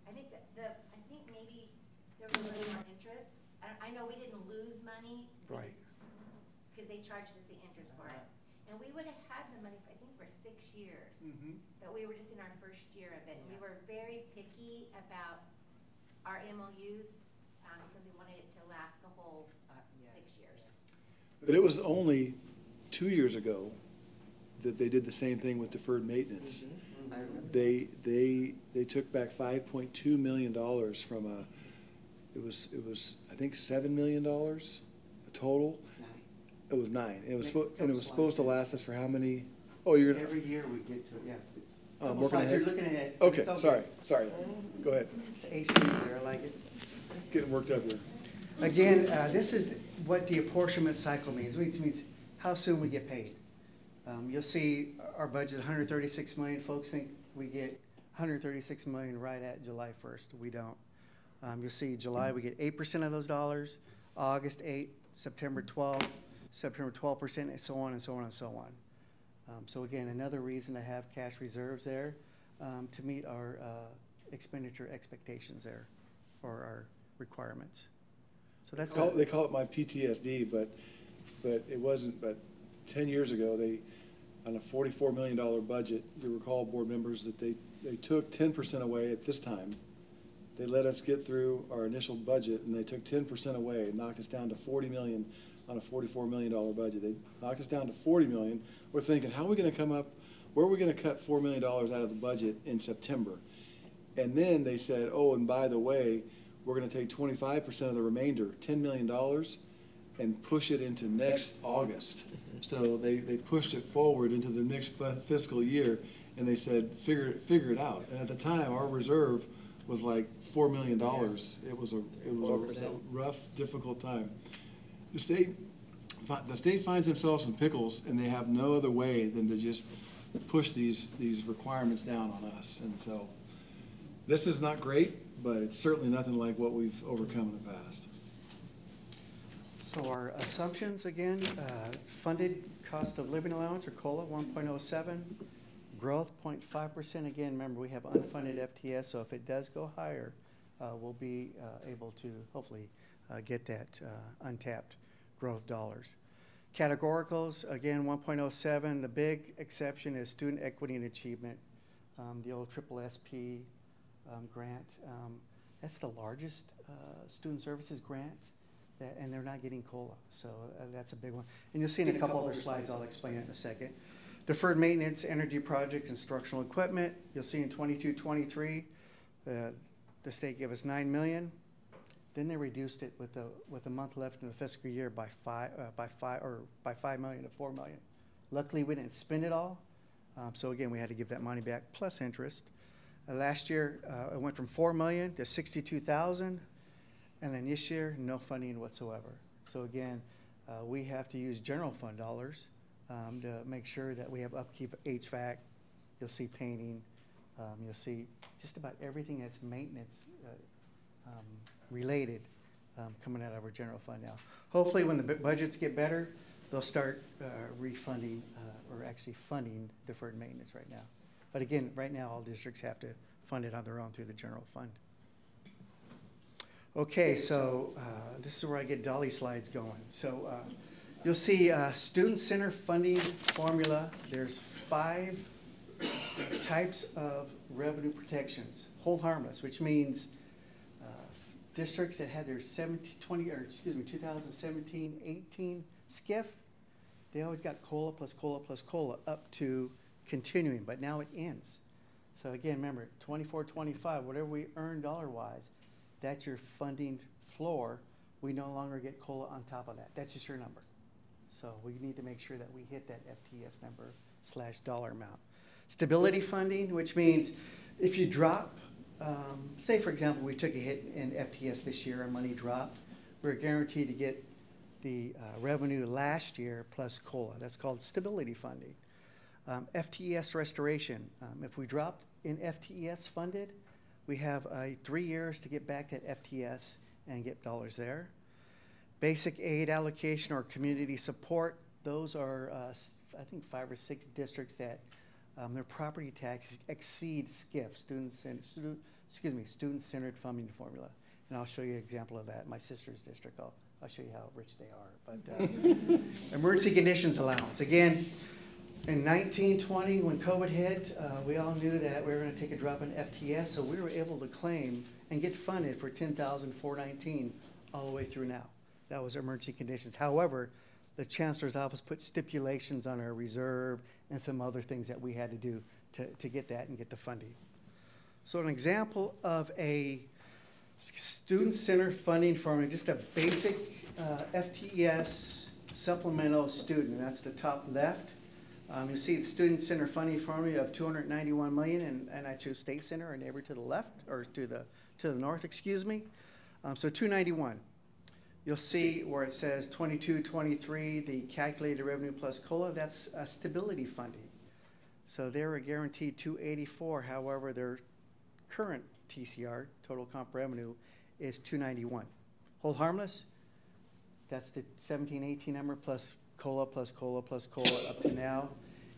I think I think maybe there was a little more interest. I know we didn't lose money. Right. Because they charged us the interest for it. And we would have had the money, I think, for 6 years. But we were just in our first year of it. We were very picky about our MOUs because we wanted it to last the whole 6 years. But it was only 2 years ago that they did the same thing with deferred maintenance. They took back $5.2 million from it was I think $7 million total. It was 9. It was supposed to last us for how many? Oh, you're gonna. Every year we get to, yeah. It's I'm couple working slides ahead. you're looking at. Okay, It's sorry. Go ahead. It's AC there, I like it. Getting worked up here. Again, this is what the apportionment cycle means, which means how soon we get paid. You'll see our budget is 136 million. Folks think we get 136 million right at July 1st. We don't. You'll see July we get 8% of those dollars, August 8, September 12, September 12%, and so on and so on and so on. So again, another reason to have cash reserves there to meet our expenditure expectations there for our requirements. So that's They call it my PTSD, but it wasn't. But 10 years ago, on a $44 million budget, you recall, board members, that they took 10% away at this time. They let us get through our initial budget, and they took 10% away and knocked us down to $40 million on a $44 million budget. They knocked us down to $40 million. We're thinking, how are we going to come up? Where are we going to cut $4 million out of the budget in September? And then they said, oh, and by the way, we're going to take 25% of the remainder, $10 million, and push it into next August. So they pushed it forward into the next fiscal year, and they said, figure it out. And at the time, our reserve was like $4 million. It was a rough, difficult time. The state finds themselves in pickles, and they have no other way than to just push these requirements down on us. And so this is not great, but it's certainly nothing like what we've overcome in the past. So our assumptions, again, funded cost of living allowance, or COLA, 1.07. Growth, 0.5%. Again, remember, we have unfunded FTS, so if it does go higher, we'll be able to hopefully get that untapped growth dollars. Categoricals, again, 1.07. The big exception is student equity and achievement, the old SSSP grant. That's the largest student services grant, and they're not getting COLA, so that's a big one. And you'll see in a couple other slides, I'll explain it in a second. Deferred maintenance, energy projects, instructional equipment. You'll see in 22-23, the state gave us $9 million. Then they reduced it with a month left in the fiscal year by $5 million to $4 million. Luckily, we didn't spend it all, so again, we had to give that money back plus interest. Last year, it went from $4 million to $62,000, and then this year, no funding whatsoever. So again, we have to use general fund dollars to make sure that we have upkeep of HVAC. You'll see painting. You'll see just about everything that's maintenance related coming out of our general fund now. Hopefully, when the budgets get better, they'll start refunding or actually funding deferred maintenance right now. But again, right now, all districts have to fund it on their own through the general fund. Okay, so this is where I get dolly slides going. So you'll see student center funding formula. There's 5 types of revenue protections. Hold harmless, which means districts that had their 2017-18 SCIF, they always got COLA plus COLA plus COLA up to continuing, but now it ends. So again, remember, 24-25, whatever we earn dollar-wise, that's your funding floor. We no longer get COLA on top of that. That's just your number. So we need to make sure that we hit that FTS number / dollar amount. Stability funding, which means if you drop, say for example, we took a hit in FTS this year, our money dropped, we're guaranteed to get the revenue last year plus COLA. That's called stability funding. FTES restoration, if we drop in FTES funded, we have 3 years to get back that FTS and get dollars there. Basic aid allocation or community support, those are I think 5 or 6 districts that their property taxes exceed SCIF, student-centered funding formula. And I'll show you an example of that in my sister's district. I'll show you how rich they are. But emergency conditions allowance. Again, in 1920, when COVID hit, we all knew that we were going to take a drop in FTS, so we were able to claim and get funded for $10,419 all the way through now. That was emergency conditions. However, the Chancellor's office put stipulations on our reserve and some other things that we had to do to get that and get the funding. So an example of a student-centered funding formula, just a basic FTES supplemental student. That's the top left. You see the student-centered funding formula of $291 million, and I chose state center, our neighbor to the left, or to the north, excuse me. So 291. You'll see where it says 22-23, the calculated revenue plus COLA, that's stability funding. So they're a guaranteed 284. However, their current TCR, total comp revenue, is 291. Hold harmless, that's the 17-18 number plus COLA plus COLA plus COLA up to now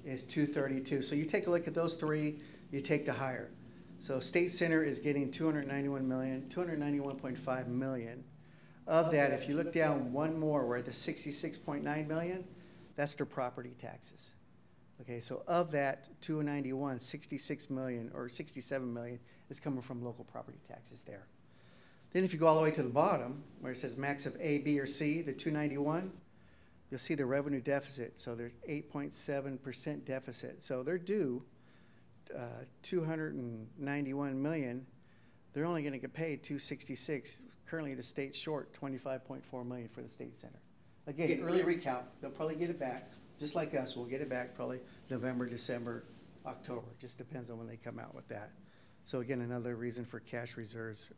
is 232. So you take a look at those three, you take the higher. So State Center is getting $291.5 million. Of that, if you look down one more, we're at the 66.9 million, that's their property taxes. Okay, so of that 291, 66 million or 67 million is coming from local property taxes there. Then if you go all the way to the bottom, where it says max of A, B, or C, the 291, you'll see the revenue deficit. So there's 8.7% deficit. So they're due 291 million. They're only going to get paid 266. Currently, the state's short 25.4 million for the state center. Again, early recount. They'll probably get it back, just like us. We'll get it back probably November, December, October. Just depends on when they come out with that. So again, another reason for cash reserves.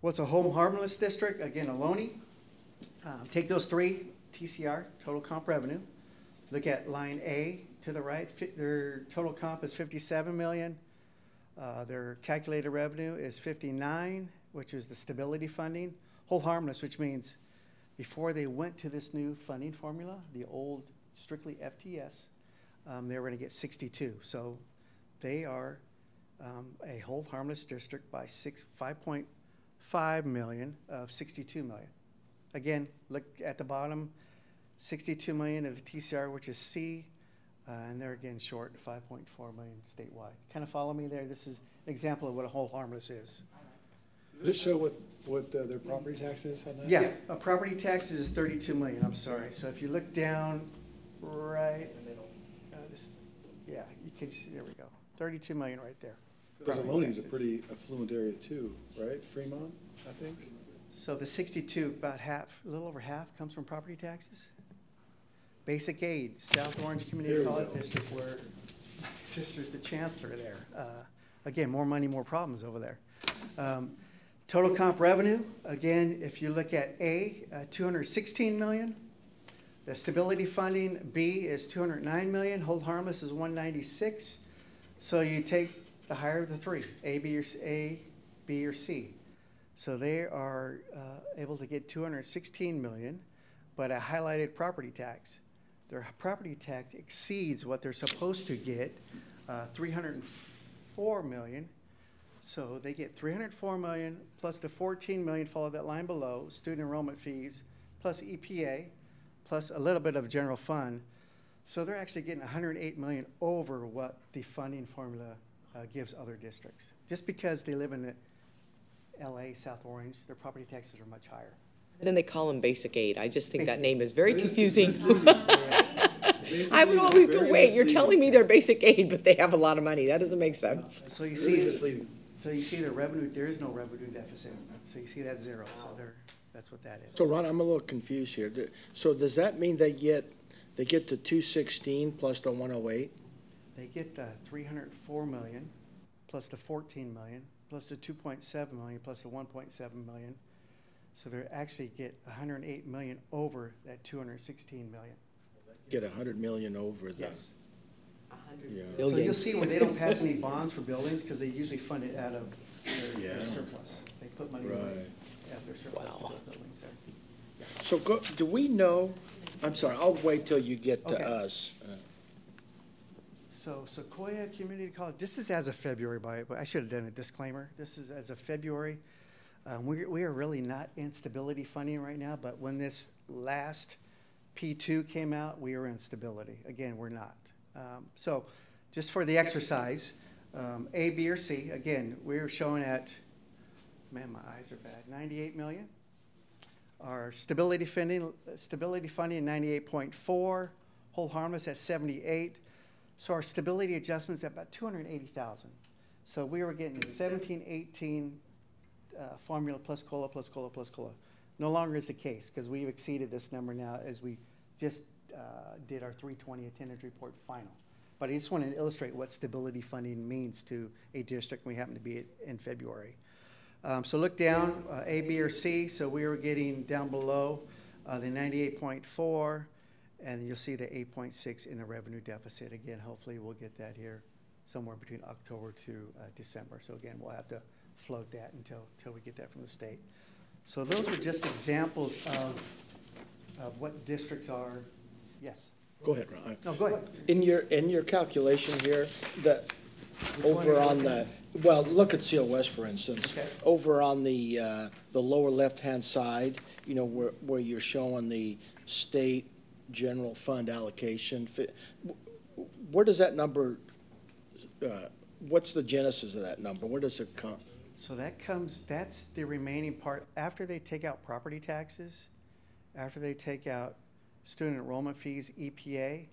What's a home harmless district? Again, Ohlone. Take those three, TCR, total comp revenue. Look at line A to the right. Their total comp is 57 million. Their calculated revenue is 59, which is the stability funding. Hold harmless, which means before they went to this new funding formula, the old strictly FTS, they were going to get 62. So they are a hold harmless district by 5.5 million of 62 million. Again, look at the bottom, 62 million of the TCR, which is C, and they're again short 5.4 million statewide. Kind of follow me there. This is an example of what a hold harmless is. Does it show what their property tax is on that? Yeah, property taxes is 32 million, I'm sorry. So if you look down right in the middle, yeah, you can see, there we go. 32 million right there. Because Ohlone is a pretty affluent area too, right? Fremont, I think. So the 62, about half, a little over half comes from property taxes. Basic aid, South Orange Community College District, where my sister's the chancellor there. Again, more money, more problems over there. Total comp revenue, again, if you look at A, 216 million. The stability funding, B, is 209 million. Hold harmless is 196. So you take the higher of the three, A, B, or C. So they are able to get 216 million, but a highlighted property tax. Their property tax exceeds what they're supposed to get, 304 million. So they get 304 million plus the 14 million, follow that line below, student enrollment fees, plus EPA, plus a little bit of general fund. So they're actually getting 108 million over what the funding formula gives other districts, just because they live in LA, South Orange, their property taxes are much higher. And then they call them basic aid. I just think that Basic name aid. is very confusing. I would always go, wait, you're telling me they're basic aid, but they have a lot of money. That doesn't make sense. So you see, the revenue, there is no revenue deficit. So you see that zero, so that's what that is. So Ron, I'm a little confused here. So does that mean they get the 216 plus the 108? They get the 304 million, plus the 14 million, plus the 2.7 million, plus the 1.7 million. So they actually get 108 million over that 216 million. Get 100 million over the. Yes. Yeah. So you'll see where they don't pass any bonds for buildings, because they usually fund it out of their surplus. They put money away out of their surplus to build buildings there. So do we know, I'm sorry, I'll wait till you get to Okay. us. So Sequoia Community College, this is as of February, but I should have done a disclaimer. This is as of February. We are really not in stability funding right now, but when this last P2 came out, we were in stability. Again, we're not. So just for the exercise, A, B, or C, again, we're showing at, man, my eyes are bad, 98 million. Our stability funding 98.4, hold harmless at 78. So our stability adjustments at about 280,000. So we were getting 17, 18 formula plus COLA, plus COLA, plus COLA. No longer is the case, because we've exceeded this number now as we just did our 320 attendance report final. But I just want to illustrate what stability funding means to a district. We happen to be in February. So look down, A, B, or C. So we were getting down below the 98.4, and you'll see the 8.6 in the revenue deficit. Again, hopefully we'll get that here somewhere between October to December. So again, we'll have to float that until we get that from the state. So those were just examples of what districts are. Yes. Go ahead, Ron. No, go ahead. In your calculation here, over on the, well, look at COS for instance. Okay. Over on the lower left-hand side, you know, where you're showing the state general fund allocation. Where does that number, what's the genesis of that number? Where does it come? So that's the remaining part. After they take out property taxes, after they take out student enrollment fees, EPA,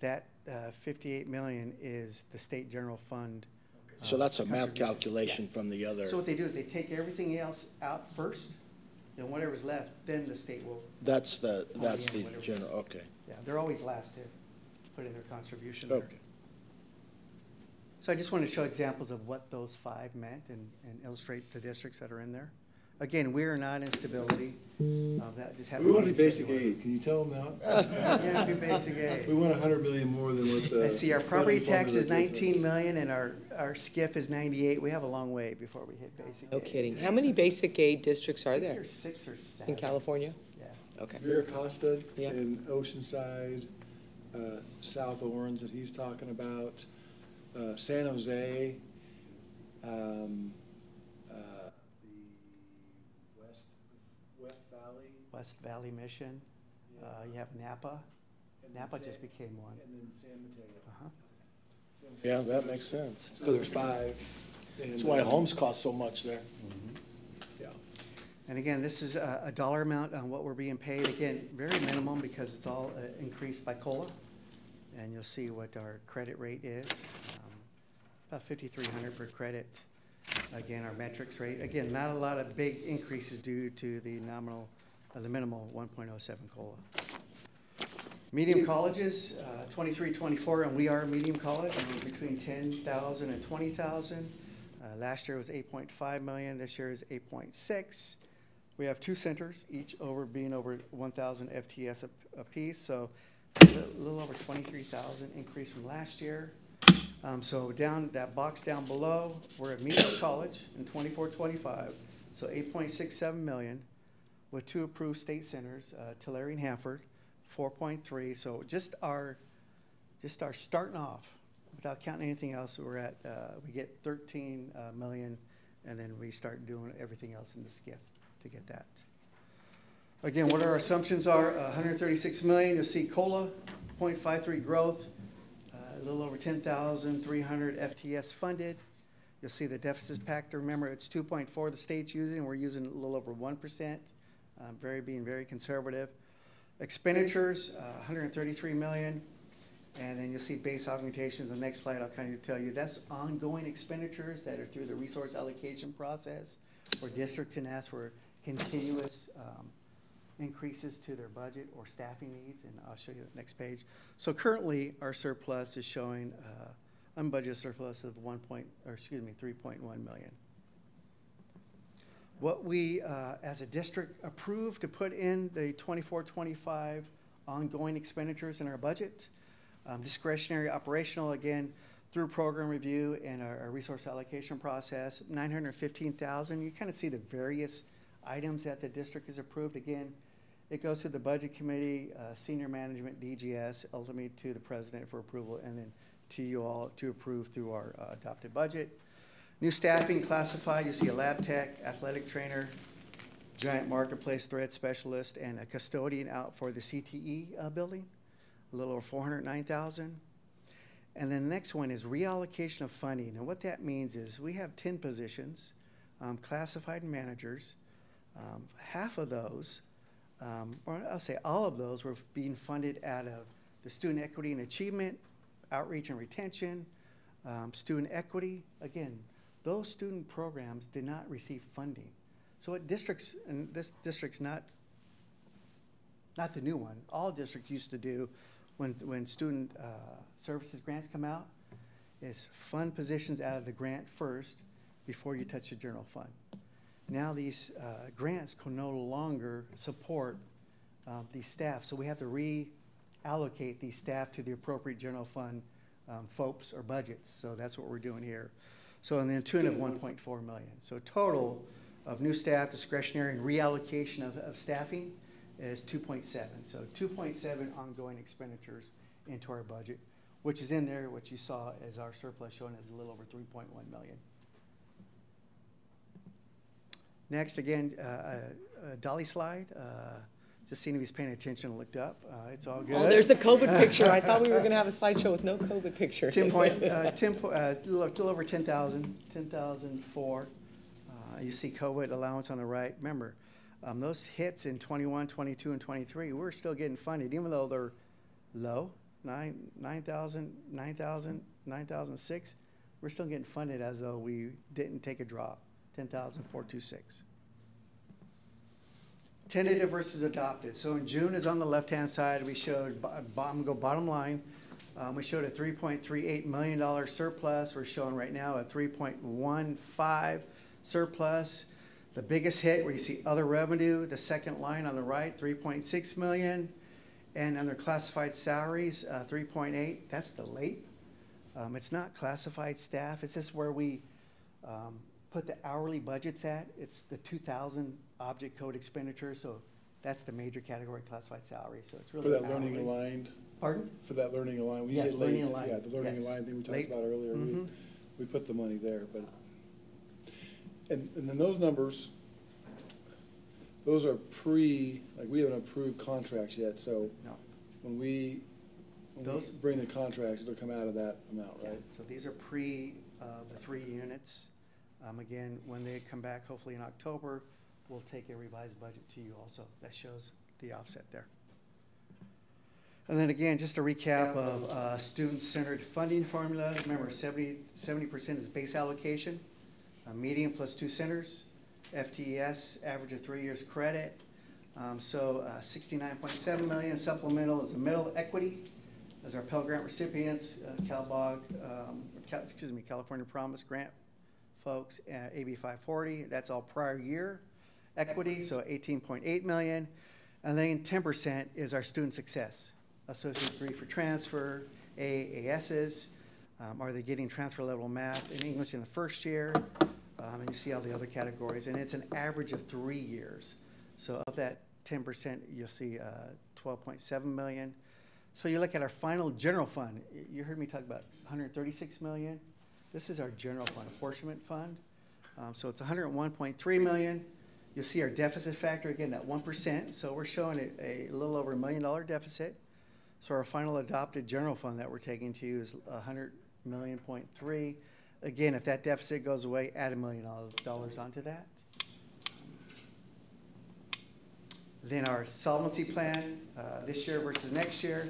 that 58 million is the state general fund. So that's a math calculation from the other. So what they do is they take everything else out first, then whatever's left, then the state will. That's the general, okay. Yeah, they're always last to put in their contribution. Okay. There. So I just want to show examples of what those five meant and illustrate the districts that are in there. Again, we are not in stability. That just happened. We want to be basic aid. Can you tell them that? Yeah, be basic aid. We want 100 million more than what the. Let's see, our property federal tax fund is 19 million and our SCIF is 98. We have a long way before we hit basic aid. No kidding. How many basic aid districts are there There's 6 or 7. in California? Yeah. Okay. Vera Costa Yeah. in Oceanside, South Orange that he's talking about, San Jose, the West Valley. West Valley Mission. You have Napa. Napa just became one. And then San Mateo. Uh-huh. Yeah, that makes sense. So there's 5. That's why homes cost so much there. Yeah. And again, this is a dollar amount on what we're being paid. Again, very minimum because it's all increased by COLA. And you'll see what our credit rate is. About 5,300 per credit. Again, our metrics rate. Again, not a lot of big increases due to the nominal, the minimal 1.07 COLA. Medium colleges, 23, 24, and we are a medium college. We're between 10,000 and 20,000. Last year was 8.5 million. This year is 8.6. We have 2 centers, each being over 1,000 FTS apiece. So a little over 23,000 increase from last year. So down that box down below, we're at medium college in 24-25. So 8.67 million with 2 approved state centers, Tulare and Hanford. 4.3, so just our starting off, without counting anything else, we're at, we get 13 million, and then we start doing everything else in the SCIF to get that. Again, what our assumptions are, 136 million, you'll see COLA, 0.53 growth, a little over 10,300 FTS funded. You'll see the deficit factor. Remember, it's 2.4 the state's using. We're using a little over 1%, being very conservative. Expenditures, 133 million. And then you'll see base augmentations. The next slide, I'll kind of tell you, that's ongoing expenditures that are through the resource allocation process, where districts can ask for continuous increases to their budget or staffing needs, and I'll show you the next page. So currently, our surplus is showing unbudgeted surplus of 3.1 million. What we, as a district, approved to put in the 24-25 ongoing expenditures in our budget, discretionary operational, again, through program review and our resource allocation process, 915,000. You kind of see the various items that the district has approved. Again, it goes to the budget committee, senior management, DGS, ultimately to the president for approval, and then to you all to approve through our adopted budget. New staffing classified, you see a lab tech, athletic trainer, giant marketplace threat specialist, and a custodian out for the CTE building, a little over 409,000. And then the next one is reallocation of funding. And what that means is we have 10 positions, classified managers. Half of those, or I'll say all of those, were being funded out of the student equity and achievement, outreach and retention, student equity. Again, those student programs did not receive funding. So what districts, and this district's not the new one, all districts used to do when student services grants come out, is fund positions out of the grant first before you touch the general fund. Now these grants can no longer support these staff, so we have to reallocate these staff to the appropriate general fund folks or budgets. So that's what we're doing here. So in the tune of 1.4 million. So total of new staff, discretionary, and reallocation of staffing is 2.7. So 2.7 ongoing expenditures into our budget, which is in there, what you saw as our surplus showing as a little over 3.1 million. Next, again, a dolly slide. Just seeing if he's paying attention and looked up. It's all good. Oh, there's the COVID picture. I thought we were going to have a slideshow with no COVID picture. Little over 10,000, 10,004. You see COVID allowance on the right. Remember, those hits in 21, 22, and 23, we're still getting funded, even though they're low, 9,000, 9,000, 9,006. We're still getting funded as though we didn't take a drop, 10,426. Tentative versus adopted. So in June is on the left-hand side. We showed, bottom line, we showed a $3.38 million surplus. We're showing right now a 3.15 surplus. The biggest hit where you see other revenue, the second line on the right, 3.6 million. And under classified salaries, 3.8. That's the late. It's not classified staff. It's just where we put the hourly budgets at. It's the 2,000 object code expenditures. So that's the major category, classified salary. So it's really For that learning aligned. Pardon? For that learning aligned. Yes, learning aligned. Yeah, the learning aligned thing we talked about earlier. Mm-hmm. We put the money there, but and then those numbers, those are we haven't approved contracts yet. So no. when we bring the contracts, it'll come out of that amount, right? Yeah, so these are pre the 3 units. Again, when they come back, hopefully in October, we'll take a revised budget to you also. That shows the offset there. And then again, just a recap of student-centered funding formula. Remember, 70% is base allocation, median plus 2 centers, FTES, average of 3 years credit. So 69.7 million. Supplemental is the middle equity as our Pell Grant recipients, California Promise Grant folks, AB 540. That's all prior year equity, so 18.8 million. And then 10% is our student success. Associate degree for transfer, AASs. Are they getting transfer level math and English in the first year? And you see all the other categories. And it's an average of 3 years. So of that 10%, you'll see 12.7 million. So you look at our final general fund. You heard me talk about 136 million. This is our general fund, apportionment fund. So it's 101.3 million. You'll see our deficit factor, again, that 1%. So we're showing a little over $1 million deficit. So our final adopted general fund that we're taking to you is 100.3 million. Again, if that deficit goes away, add $1 million onto that. Then our solvency plan, this year versus next year,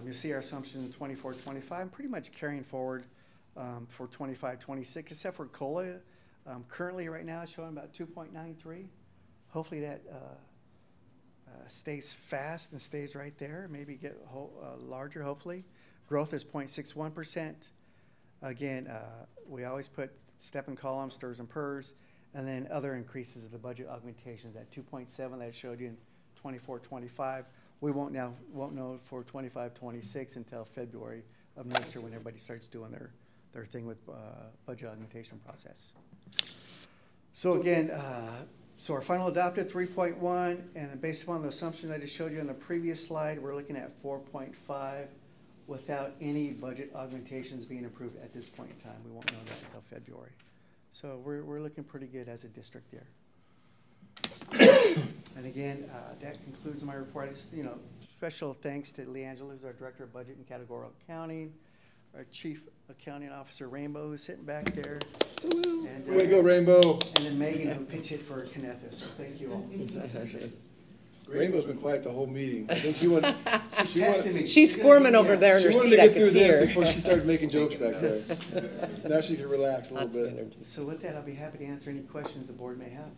you'll see our assumption in 24-25, pretty much carrying forward for 25-26, except for COLA. Currently, right now, it's showing about 2.93. Hopefully that stays fast and stays right there, maybe get larger, hopefully. Growth is 0.61%. Again, we always put step and column, stirs and purrs, and then other increases of the budget augmentations, that 2.7 that I showed you in 24-25. We won't know for 25-26 until February of next year when everybody starts doing their thing with budget augmentation process. So again, so our final adopted 3.1, and based upon the assumption I just showed you on the previous slide, we're looking at 4.5 without any budget augmentations being approved at this point in time. We won't know that until February. So we're looking pretty good as a district there. And again, that concludes my report. Special thanks to Leangela, who's our Director of Budget and Categorical Accounting, our Chief Accounting Officer, Rainbow, who's sitting back there. And, way to go, Rainbow. And then Megan, who pitched it for Kenneth. So thank you all. Rainbow's been quiet the whole meeting. I think she wanted. She's squirming over there in her She wanted seat. to I get through could see this her. before she started making jokes back there. Now she can relax a little bit. So with that, I'll be happy to answer any questions the board may have.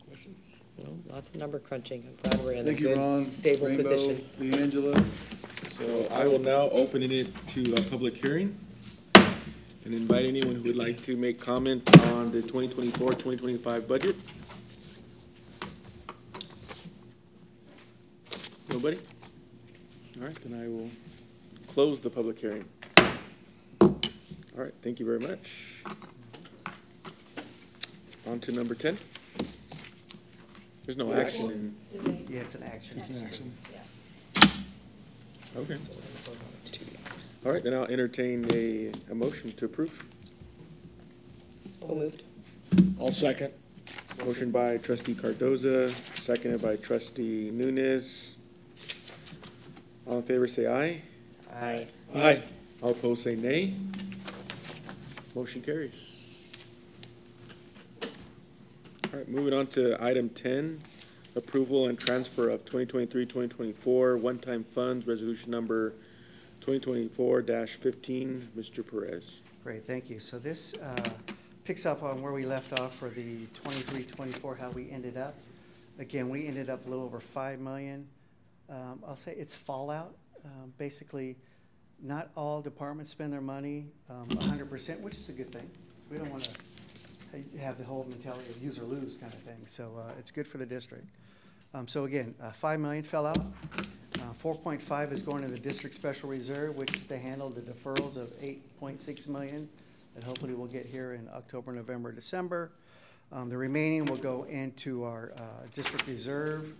Questions? No, lots of number crunching. I'm glad we're in a Thank you, Ron, good, stable Rainbow, position. Leangela. So I will now open it to a public hearing and invite anyone who would like to make comment on the 2024-2025 budget. Nobody? All right, then I will close the public hearing. All right, thank you very much. On to number 10. There's no action in. Yeah, it's an action. It's an action. Okay. All right, then I'll entertain a motion to approve. So moved. I'll second. Motion by trustee Cardoza, seconded by trustee Nunes. All in favor say aye. Aye. Aye. All opposed say nay. Motion carries. All right, moving on to item 10, approval and transfer of 2023-2024 one-time funds, resolution number 2024-15. Mr. Perez. Great, thank you. So this picks up on where we left off for the 23-24, how we ended up. Again, we ended up a little over $5 million. I'll say it's fallout. Basically, not all departments spend their money 100%, which is a good thing. We don't want to have the whole mentality of use or lose kind of thing. So it's good for the district. So again, $5 million fell out. 4.5 is going to the district special reserve, which is to handle the deferrals of 8.6 million that hopefully we'll get here in October, November, December. The remaining will go into our district reserve.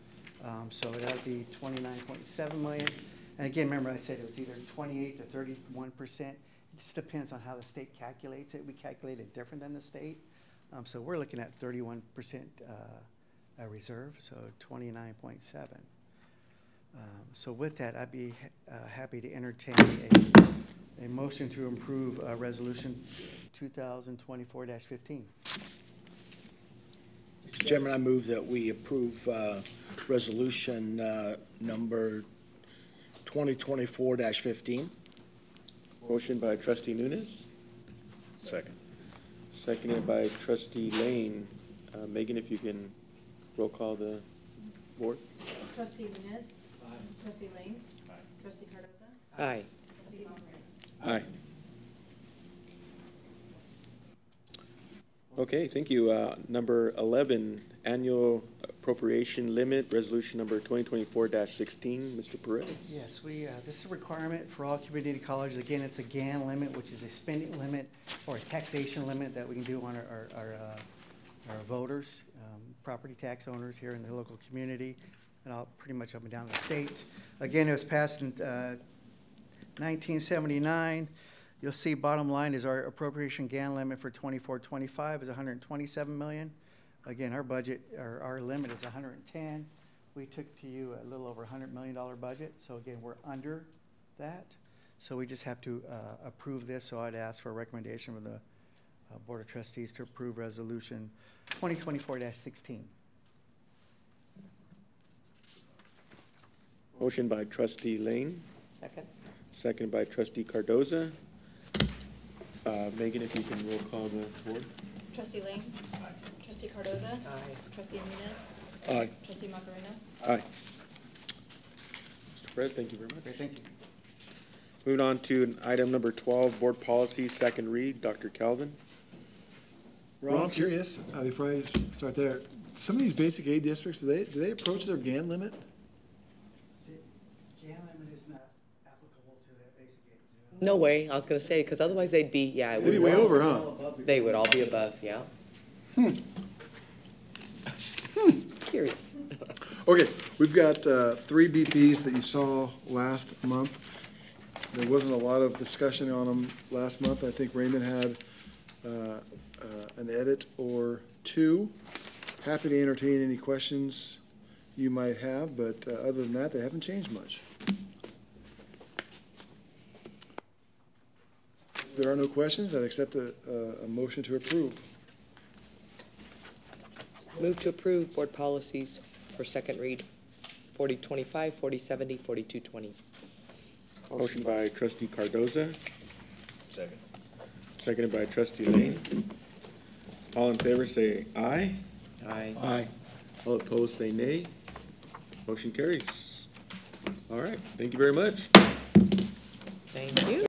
So that'll be 29.7 million. And again, remember I said it was either 28 to 31%. It just depends on how the state calculates it. We calculate it different than the state. So we're looking at 31% reserve, so 29.7. So with that, I'd be happy to entertain a motion to approve resolution 2024-15. Mr. Chairman, I move that we approve resolution number 2024-15. Motion by trustee Nunes. Second. Seconded by trustee Lane. Megan, if you can roll call the board. Trustee Nunes. Aye. Trustee Lane. Aye. Trustee Cardoza. Aye. Trustee Ballmer. Aye. Okay, thank you. Number 11, annual appropriation limit, resolution number 2024-16. Mr. Perez. Yes, this is a requirement for all community colleges. Again, it's a GAN limit, which is a spending limit or a taxation limit that we can do on our voters, property tax owners here in the local community, and all pretty much up and down the state. Again, it was passed in 1979. You'll see bottom line is our appropriation GAN limit for 24-25 is 127 million. Again, our budget, our limit is 110. We took to you a little over $100 million budget. So again, we're under that. So we just have to approve this, so I'd ask for a recommendation from the Board of Trustees to approve Resolution 2024-16. Motion by trustee Lane, Second? second by trustee Cardoza. Megan, if you can roll call the board. Trustee Lang. Trustee Cardoza. Aye. Trustee Nunez. Aye. Trustee Macarena. Aye. Mr. Perez, thank you very much. Okay, thank you. Moving on to item number 12, board policy, second read, Dr. Calvin. Ron, I'm curious, before I start there, some of these basic aid districts, do they approach their GAN limit? The GAN limit is not applicable to their basic aids. No way, I was gonna say, because otherwise they'd be, yeah. it They'd be would- way over, huh? They would all be above, yeah. Curious. Okay, we've got 3 BPs that you saw last month. There wasn't a lot of discussion on them last month. I think Raymond had an edit or 2. Happy to entertain any questions you might have, but other than that, they haven't changed much. If there are no questions, I'd accept a motion to approve. Move to approve board policies for second read, 4025, 4070, 4220. Motion by trustee Cardoza, Second. seconded by trustee Lane. All in favor say aye. Aye. Aye. All opposed say nay. Motion carries. All right, thank you very much. Thank you.